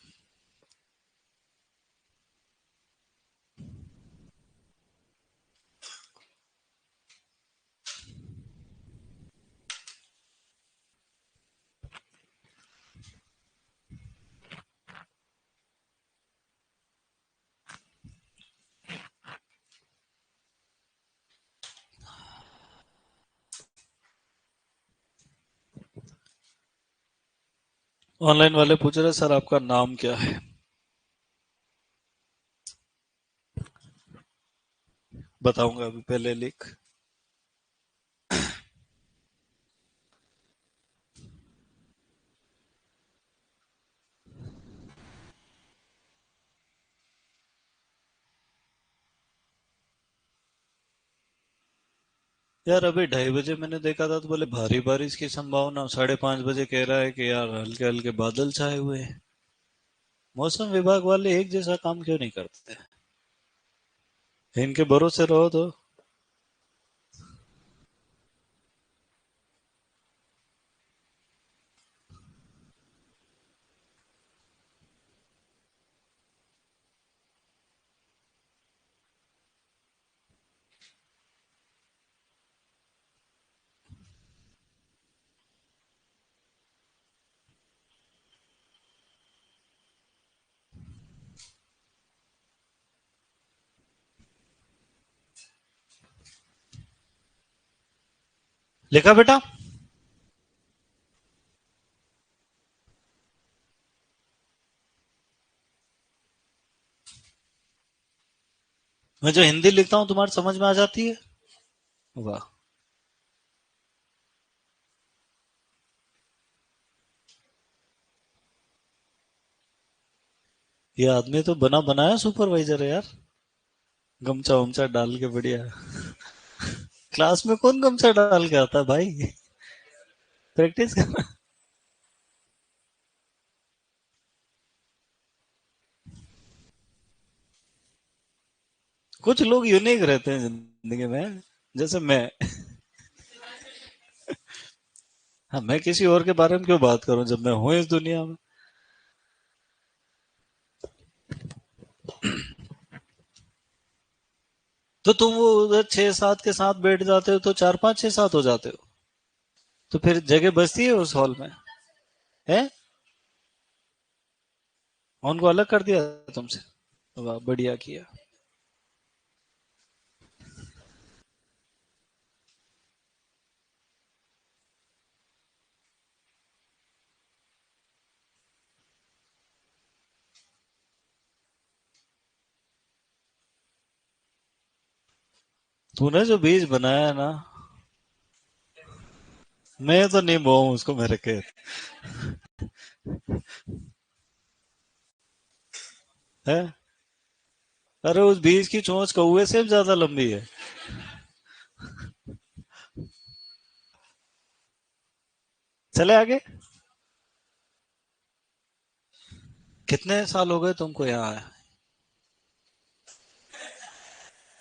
ऑनलाइन वाले पूछ रहे सर आपका नाम क्या है? बताऊंगा अभी, पहले लिख। यार अभी 2:30 मैंने देखा था तो बोले भारी बारिश की संभावना, 5:30 कह रहा है कि यार हल्के हल्के बादल छाए हुए हैं। मौसम विभाग वाले एक जैसा काम क्यों नहीं करते? इनके भरोसे रहो तो। लिखा बेटा? मैं जो हिंदी लिखता हूँ तुम्हारे समझ में आ जाती है? वाह। ये आदमी तो बना बनाया सुपरवाइजर है यार। गमछा वमछा डाल के बढ़िया। क्लास में कौन गमछा डाल के आता है भाई? प्रैक्टिस कर। कुछ लोग यूनिक रहते हैं जिंदगी में, जैसे मैं। हाँ, मैं किसी और के बारे में क्यों बात करूं जब मैं हूं इस दुनिया में। तो तुम वो उधर 6-7 के साथ बैठ जाते हो तो 4-5 6-7 हो जाते हो। तो फिर जगह बचती है उस हॉल में? है? उनको अलग कर दिया तुमसे? वाह, बढ़िया किया। तूने जो बीज बनाया है ना, मैं तो नहीं बोऊं उसको मेरे के। है? अरे उस बीज की चोंच कौवे से भी ज्यादा लंबी है। चले आगे। कितने साल हो गए तुमको यहाँ आए?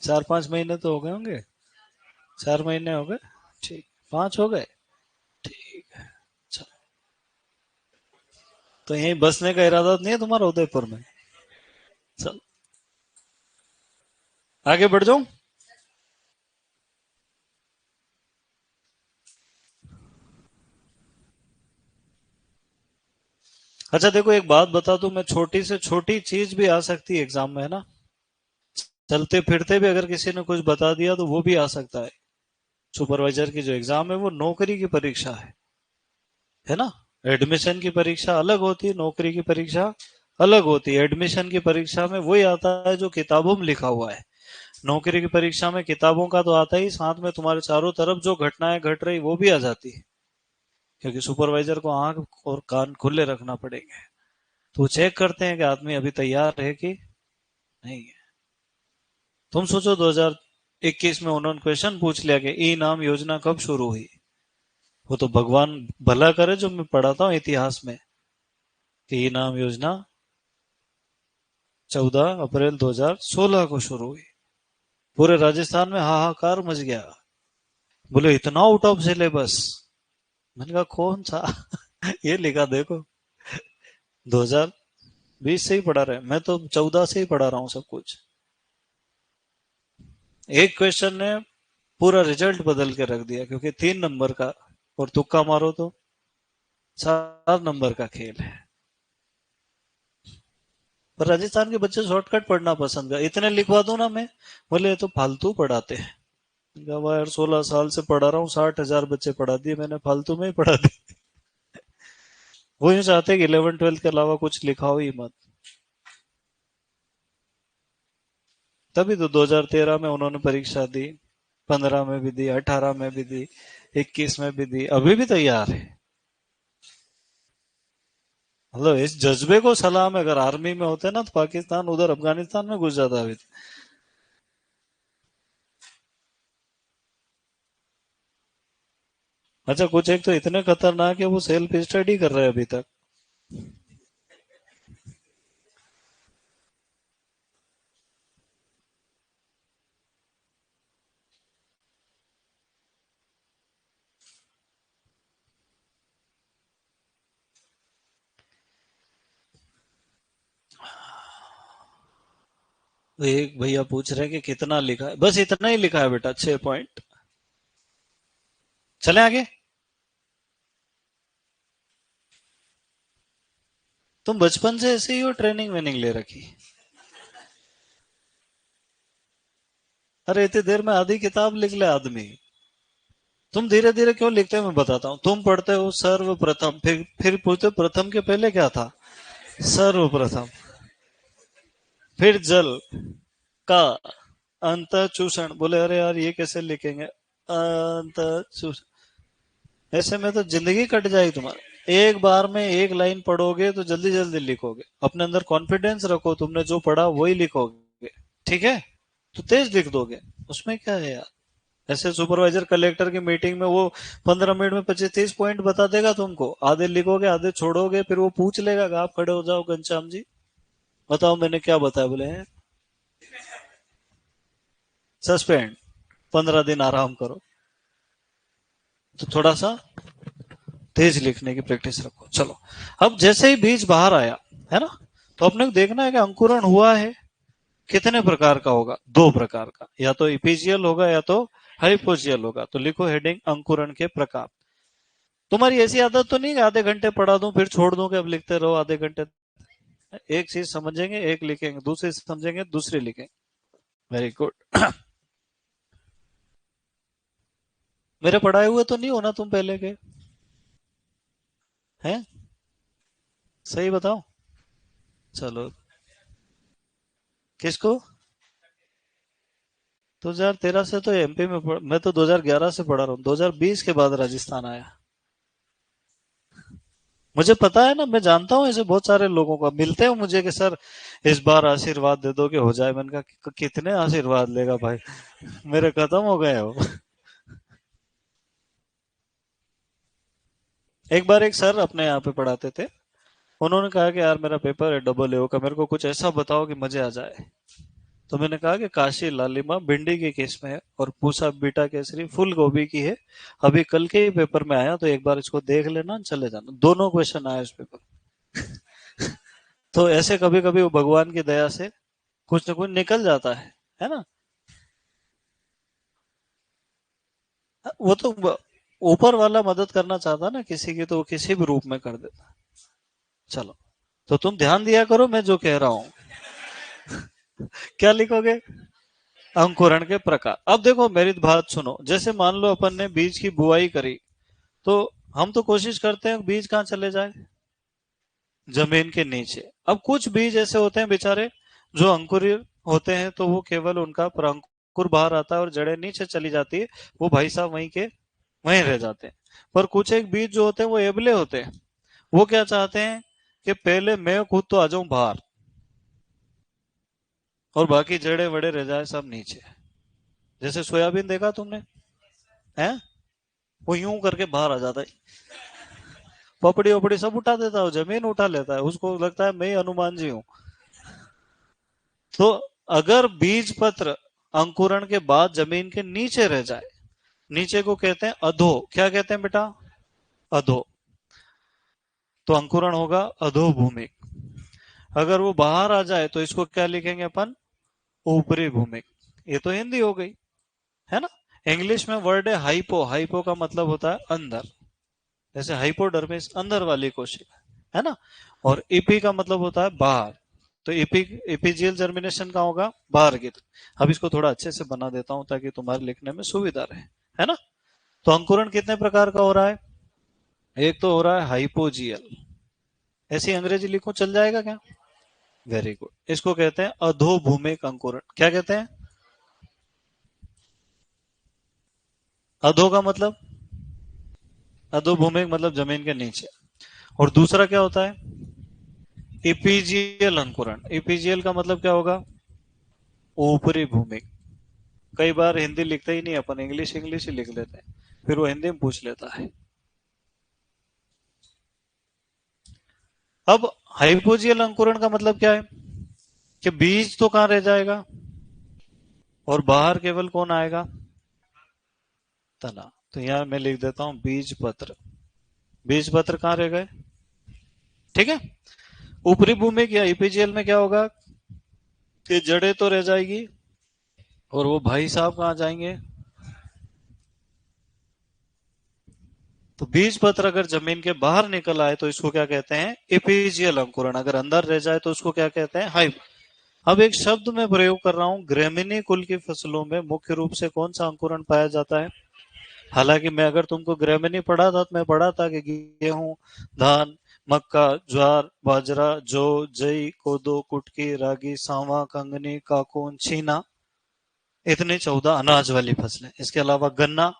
4-5 महीने तो हो गए होंगे। 4 महीने हो गए। ठीक। 5 हो गए। ठीक है। अच्छा, तो यहीं बसने का इरादा नहीं है तुम्हारा उदयपुर में? चल, आगे बढ़ जाऊं। अच्छा देखो, एक बात बता दूं मैं, छोटी से छोटी चीज भी आ सकती है एग्जाम में, है ना। चलते फिरते भी अगर किसी ने कुछ बता दिया तो वो भी आ सकता है। सुपरवाइजर की जो एग्जाम है वो नौकरी की परीक्षा है ना। एडमिशन की परीक्षा अलग होती है, नौकरी की परीक्षा अलग होती है। एडमिशन की परीक्षा में वही आता है जो किताबों में लिखा हुआ है। नौकरी की परीक्षा में किताबों का तो आता ही, साथ में तुम्हारे चारों तरफ जो घटनाएं घट रही वो भी आ जाती है। क्योंकि सुपरवाइजर को आंख और कान खुले रखना पड़ेंगे। तो वो चेक करते हैं कि आदमी अभी तैयार है कि नहीं है। तुम सोचो 2021 में उन्होंने क्वेश्चन पूछ लिया कि ई नाम योजना कब शुरू हुई। वो तो भगवान भला करे जो मैं पढ़ाता हूँ इतिहास में, कि ई नाम योजना 14 अप्रैल 2016 को शुरू हुई। पूरे राजस्थान में हाहाकार मच गया। बोले इतना आउट ऑफ सिलेबस। मैंने कहा कौन सा ये लिखा देखो, 2020 से ही पढ़ा रहे, मैं तो 14 से ही पढ़ा रहा हूँ सब कुछ। एक क्वेश्चन ने पूरा रिजल्ट बदल के रख दिया, क्योंकि 3 नंबर का और तुक्का मारो तो 4 नंबर का खेल है। पर राजस्थान के बच्चे शॉर्टकट पढ़ना पसंद कर, इतने लिखवा दो ना मैं, बोले ये तो फालतू पढ़ाते हैं। मैंने कहा यार 16 साल से पढ़ा रहा हूँ, 60,000 बच्चे पढ़ा दिए मैंने, फालतू में ही पढ़ा दिए। वो यूं चाहते कि 11 12 के अलावा कुछ लिखा हो ही मत। तभी तो 2013 में उन्होंने परीक्षा दी, 15 में भी दी, 18 में भी दी, 21 में भी दी, अभी भी तैयार है। मतलब इस जज्बे को सलाम है। अगर आर्मी में होते ना तो पाकिस्तान उधर अफगानिस्तान में घुस जाता अभी। अच्छा कुछ एक तो इतने खतरनाक है वो सेल्फ स्टडी कर रहे हैं अभी तक। तो एक भैया पूछ रहे हैं कि कितना लिखा है, बस इतना ही लिखा है बेटा, 6 पॉइंट। चले आगे। तुम बचपन से ऐसे ही हो, ट्रेनिंग वेनिंग ले रखी। अरे इतनी देर में आधी किताब लिख ले आदमी। तुम धीरे धीरे क्यों लिखते हो मैं बताता हूँ। तुम पढ़ते हो सर्वप्रथम, फिर पूछते हो प्रथम के पहले क्या था। सर्वप्रथम, फिर जल का अंत चूषण। बोले अरे यार ये कैसे लिखेंगे, अंत चूषण। ऐसे में तो जिंदगी कट जाएगी तुम्हारी। एक बार में एक लाइन पढ़ोगे तो जल्दी जल्दी लिखोगे। अपने अंदर कॉन्फिडेंस रखो, तुमने जो पढ़ा वही लिखोगे, ठीक है। तो तेज लिख दोगे, उसमें क्या है यार। ऐसे सुपरवाइजर कलेक्टर की मीटिंग में वो 15 मिनट में 25 30 पॉइंट बता देगा तुमको, आधे लिखोगे आधे छोड़ोगे, फिर वो पूछ लेगा कि आप खड़े हो जाओ घनश्याम जी, बताओ मैंने क्या बताया। बोले हैं सस्पेंड, 15 दिन आराम करो। तो थोड़ा सा तेज लिखने की प्रैक्टिस रखो। चलो, अब जैसे ही बीज बाहर आया, है ना, तो अपने को देखना है कि अंकुरण हुआ है। कितने प्रकार का होगा, 2 प्रकार का, या तो इपिजियल होगा या तो हाइपोजियल होगा। तो लिखो हेडिंग अंकुरण के प्रकार। तुम्हारी ऐसी आदत तो नहीं कि आधे घंटे पढ़ा दूं फिर छोड़ दूं कि अब लिखते रहो आधे घंटे। एक चीज समझेंगे एक लिखेंगे, दूसरी समझेंगे दूसरी लिखेंगे। Very good. मेरे पढ़ाए हुए तो नहीं हो ना तुम पहले के, हैं? सही बताओ। चलो, किसको? 2013 से तो एमपी में मैं तो 2011 से पढ़ा रहा हूँ, 2020 के बाद राजस्थान आया। मुझे पता है ना, मैं जानता हूँ ऐसे बहुत सारे लोगों को मिलते हैं मुझे कि सर इस बार आशीर्वाद दे दो कि हो जाए। मैंने कहा कितने आशीर्वाद लेगा भाई, मेरे खत्म हो गए हो। एक बार एक सर अपने यहाँ पे पढ़ाते थे, उन्होंने कहा कि यार मेरा पेपर है डबल एओ का, मेरे को कुछ ऐसा बताओ कि मजे आ जाए। तो मैंने कहा कि काशी लालिमा भिंडी की किस्म है और पूसा बीटा केसरी फूल गोभी की है। अभी कल के ही पेपर में आया, तो एक बार इसको देख लेना, चले जाना। दोनों क्वेश्चन आए इस पेपर। तो ऐसे कभी कभी वो भगवान की दया से कुछ ना कुछ निकल जाता है ना। वो तो ऊपर वाला मदद करना चाहता ना किसी की, तो वो किसी भी रूप में कर देता। चलो। तो तुम ध्यान दिया करो मैं जो कह रहा हूं। क्या लिखोगे? अंकुरण के प्रकार। अब देखो मेरी बात सुनो, जैसे मान लो अपन ने बीज की बुआई करी, तो हम तो कोशिश करते हैं बीज कहाँ चले जाए, जमीन के नीचे। अब कुछ बीज ऐसे होते हैं बेचारे जो अंकुरित होते हैं, तो वो केवल उनका प्रअंकुर बाहर आता है और जड़ें नीचे चली जाती है, वो भाई साहब वहीं के वहीं रह जाते हैं। पर कुछ एक बीज जो होते हैं वो एबले होते हैं, वो क्या चाहते हैं कि पहले मैं खुद तो आ जाऊं बाहर, और बाकी जड़े वड़े रह जाए सब नीचे। जैसे सोयाबीन देखा तुमने, है? वो यूं करके बाहर आ जाता है, पपड़ी वपड़ी सब उठा देता है, जमीन उठा लेता है, उसको लगता है मैं ही हनुमान जी हूँ। तो अगर बीज पत्र अंकुरण के बाद जमीन के नीचे रह जाए, नीचे को कहते हैं अधो। क्या कहते हैं बेटा? अधो। तो अंकुरण होगा अधोभूमिक। अगर वो बाहर आ जाए तो इसको क्या लिखेंगे अपन? ऊपरी भूमिक। ये तो हिंदी हो गई, है ना? इंग्लिश में वर्ड है हाइपो। हाइपो का मतलब होता है अंदर, जैसे हाइपोडर्मिस अंदर वाली कोशिका, है ना? और इपी का मतलब होता है बाहर। तो इपी इपीजियल जर्मिनेशन का होगा बाहर की तरफ। अब इसको थोड़ा अच्छे से बना देता हूं ताकि तुम्हारे लिखने में सुविधा रहे, है ना? तो अंकुरण कितने प्रकार का हो रहा है? एक तो हो रहा है हाइपोजियल। ऐसी अंग्रेजी लिखो चल जाएगा क्या? Very good. इसको कहते हैं अधोभूमिक अंकुरण। क्या कहते हैं? अधो का मतलब, अधोभूमिक मतलब जमीन के नीचे। और दूसरा क्या होता है? इपीजियल अंकुरण। इपीजियल का मतलब क्या होगा? ऊपरी भूमिक। कई बार हिंदी लिखते ही नहीं अपन, इंग्लिश इंग्लिश ही लिख लेते हैं, फिर वो हिंदी में पूछ लेता है। अब हाइपोजियल अंकुरण का मतलब क्या है? कि बीज तो कहां रह जाएगा और बाहर केवल कौन आएगा? तना। तो यहां मैं लिख देता हूं बीज पत्र। बीज पत्र कहां रह गए? ठीक है। ऊपरी भूमि या इपीजियल में क्या होगा कि जड़ें तो रह जाएगी, और वो भाई साहब कहां जाएंगे? तो बीज पत्र अगर जमीन के बाहर निकल आए तो इसको क्या कहते हैं? इपीजियल अंकुरण। अगर अंदर रह जाए तो उसको क्या कहते हैं? हाइप। अब एक शब्द मैं प्रयोग कर रहा हूं, ग्रेमिनी कुल की फसलों में मुख्य रूप से कौन सा अंकुरण पाया जाता है? हालांकि मैं अगर तुमको ग्रेमिनी पढ़ा था तो मैं पढ़ा था कि गेहूं, धान, मक्का, ज्वार, बाजरा, जौ, जई, कोदो, कुटकी, रागी, सांवा, कंगनी, काकून, छीना, इतनी 14 अनाज वाली फसलें। इसके अलावा गन्ना,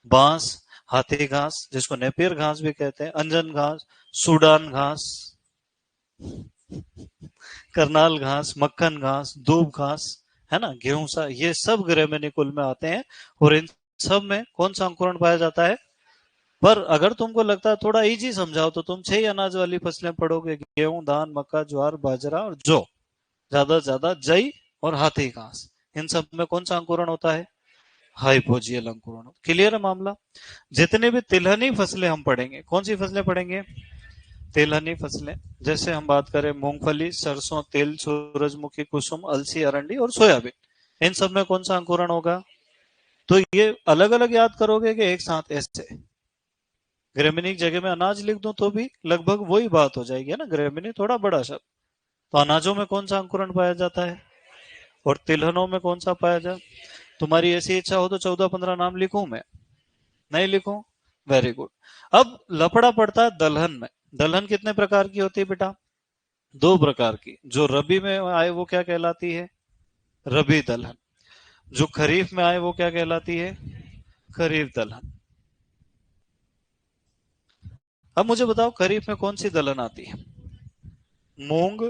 बांस, हाथी घास जिसको नेपियर घास भी कहते हैं, अंजन घास, सूडान घास, करनाल घास, मक्खन घास, दूब घास, है ना, गेहूं सा, ये सब ग्रेमिनी कुल में आते हैं। और इन सब में कौन सा अंकुरण पाया जाता है? पर अगर तुमको लगता है थोड़ा इजी समझाओ तो तुम 6 अनाज वाली फसलें पढ़ोगे, गेहूं, धान, मक्का, ज्वार, बाजरा और जौ, ज्यादा से ज्यादा जई और हाथी घास। इन सब में कौन सा अंकुरण होता है? हाइपोजियल अंकुरण। क्लियर है मामला? जितने भी तिलहनी फसलें हम पढ़ेंगे, कौन सी फसलें पढ़ेंगे? तिलहनी फसलें। जैसे हम बात करें मूंगफली, सरसों, तिल, सूरजमुखी, कुसुम, अलसी, अरंडी और सोयाबीन, इन सब में कौन सा अंकुरण होगा? तो ये अलग अलग याद करोगे कि एक साथ ऐसे? ग्रेमिनी की जगह में अनाज लिख दूं तो भी लगभग वही बात हो जाएगी, है ना? ग्रेमिनी थोड़ा बड़ा शब्द। तो अनाजों में कौन सा अंकुरण पाया जाता है और तिलहनों में कौन सा पाया जाए? तुम्हारी ऐसी इच्छा हो तो 14-15 नाम लिखूं मैं? नहीं लिखूं? Very good. अब लफड़ा पड़ता है दलहन में। दलहन कितने प्रकार की होती है बेटा? 2 प्रकार की। जो रबी में आए वो क्या कहलाती है? रबी दलहन। जो खरीफ में आए वो क्या कहलाती है? खरीफ दलहन। अब मुझे बताओ खरीफ में कौन सी दलहन आती है? मूंग,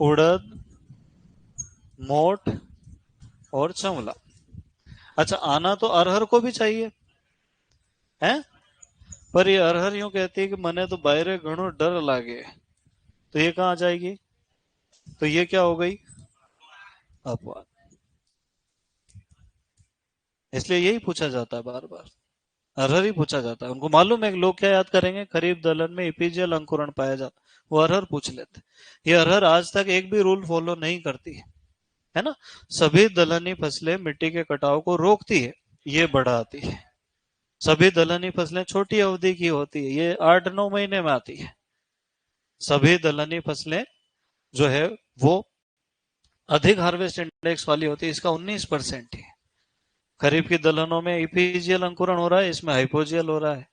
उड़द, मोठ और चंवला। अच्छा, आना तो अरहर को भी चाहिए, है? पर ये अरहर यूं कहती है कि मने तो बाहरे घणो डर लागे, तो ये कहाँ आ जाएगी? तो ये क्या हो गई? अपवाद। इसलिए यही पूछा जाता है बार बार, अरहर ही पूछा जाता है। उनको मालूम है कि लोग क्या याद करेंगे, खरीफ दलहन में इपीजियल अंकुरण पाया जाता, वो अरहर पूछ लेते। ये अरहर आज तक एक भी रूल फॉलो नहीं करती है ना? सभी दलहनी फसलें मिट्टी के कटाव को रोकती है, ये बढ़ाती है। सभी दलहनी फसलें छोटी अवधि की होती है, ये 8-9 महीने में आती है। सभी दलहनी फसलें जो है वो अधिक हार्वेस्ट इंडेक्स वाली होती है, इसका 19% ही। खरीफ की दलहनों में इपीजियल अंकुरण हो रहा है, इसमें हाइपोजियल हो रहा है।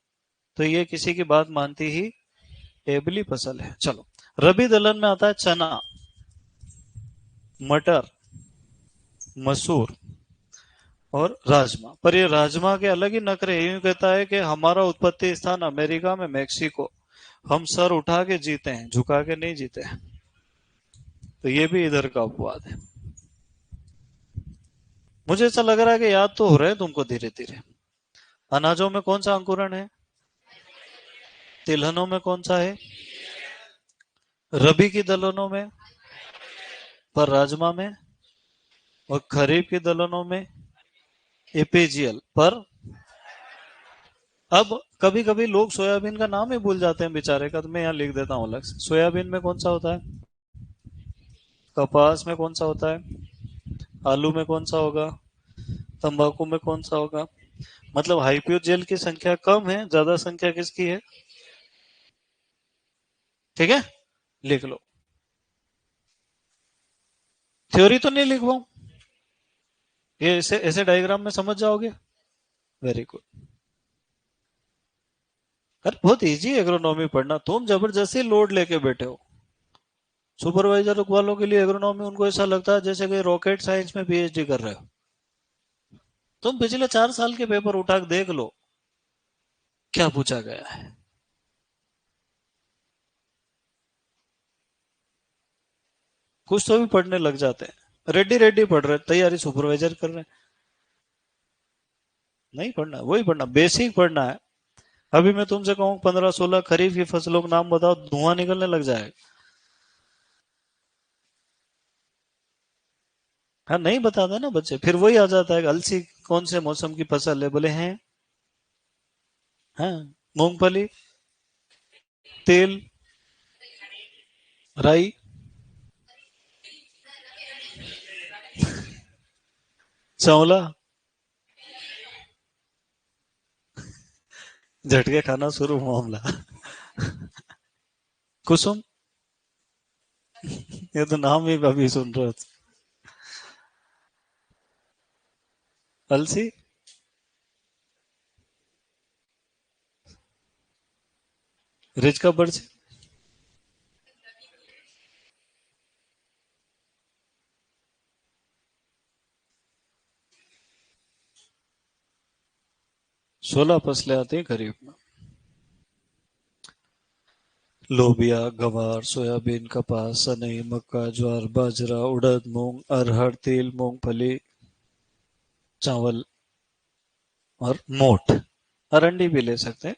तो ये किसी की बात मानती ही एबली फसल है। चलो, रबी दलहन में आता है चना, मटर, मसूर और राजमा। पर ये राजमा के अलग ही नखरे हैं। यूं कहता है कि हमारा उत्पत्ति स्थान अमेरिका में मैक्सिको, हम सर उठा के जीते हैं, झुका के नहीं जीते हैं। तो ये भी इधर का अपवाद है। मुझे ऐसा लग रहा है कि याद तो हो रहा है तुमको धीरे धीरे। अनाजों में कौन सा अंकुरण है? तिलहनों में कौन सा है? रबी की दलहनों में, पर राजमा में, और खरीफ की दलहनों में एपीजियल पर। अब कभी कभी लोग सोयाबीन का नाम ही भूल जाते हैं बेचारे का, तो मैं यहाँ लिख देता हूँ अलग से। सोयाबीन में कौन सा होता है? कपास में कौन सा होता है? आलू में कौन सा होगा? तंबाकू में कौन सा होगा? मतलब हाइपोजेल की संख्या कम है, ज्यादा संख्या किसकी है? ठीक है, लिख लो। थ्योरी तो नहीं लिखवाऊं? ये ऐसे ऐसे डायग्राम में समझ जाओगे। Very good. अरे बहुत इजी है एग्रोनॉमी पढ़ना, तुम जबरदस्ती लोड लेके बैठे हो। सुपरवाइजर वालों के लिए एग्रोनॉमी उनको ऐसा लगता है जैसे कि रॉकेट साइंस में पीएचडी कर रहे हो। तुम पिछले 4 साल के पेपर उठा के देख लो, क्या पूछा गया है। कुछ तो भी पढ़ने लग जाते हैं, रेडी रेडी पढ़ रहे, तैयारी सुपरवाइजर कर रहे हैं। नहीं पढ़ना, वही पढ़ना, बेसिक पढ़ना है। अभी मैं तुमसे कहूँ 15-16 खरीफ की फसलों के नाम बताओ, धुआं निकलने लग जाएगा। हाँ, नहीं बताते ना बच्चे, फिर वही आ जाता है, अलसी कौन से मौसम की फसल है? बोले हैं। हाँ, मूंगफली, तेल, राई, चावला। झटके खाना शुरू मामला। कुसुम, ये तो नाम ही अभी सुन रहे हो। अलसी, रिच का बर्च। 16 फसलें आती हैं खरीफ में। लोबिया, गवार, सोयाबीन, कपास, सनई, मक्का, ज्वार, बाजरा, उड़द, मूंग, अरहर, तिल, मूंगफली, चावल और मोठ। अरंडी भी ले सकते हैं।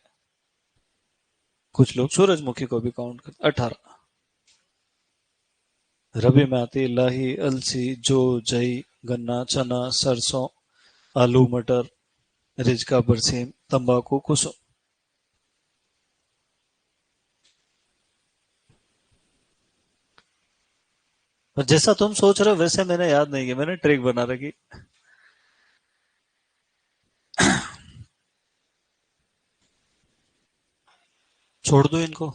कुछ लोग सूरजमुखी को भी काउंट करते। 18। रबी में आती लाही, अलसी, जौ, जई, गन्ना, चना, सरसों, आलू, मटर, रिजका, बरसीम, तंबाकू, कुसुम। और जैसा तुम सोच रहे हो वैसे मैंने याद नहीं किया, मैंने ट्रिक बना रखी। छोड़ दो इनको।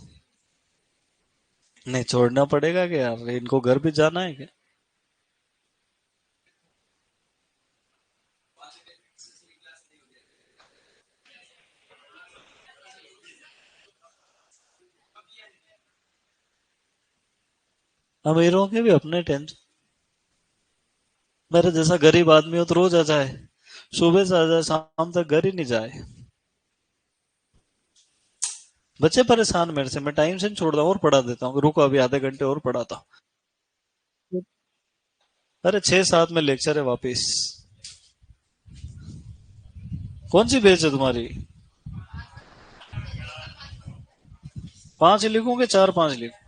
नहीं छोड़ना पड़ेगा क्या यार, इनको घर भी जाना है क्या? अमीरों के भी अपने टेंशन। मेरे जैसा गरीब आदमी हो तो रोज आ जाए, सुबह से आ जाए, शाम तक घर ही नहीं जाए। बच्चे परेशान मेरे से, मैं टाइम से नहीं छोड़ता हूँ और पढ़ा देता हूँ। रुको अभी आधे घंटे और पढ़ाता हूँ। अरे 6-7 में लेक्चर है वापिस। कौन सी बेच है तुम्हारी? 5 लिखूं कि 4-5 लिखूं?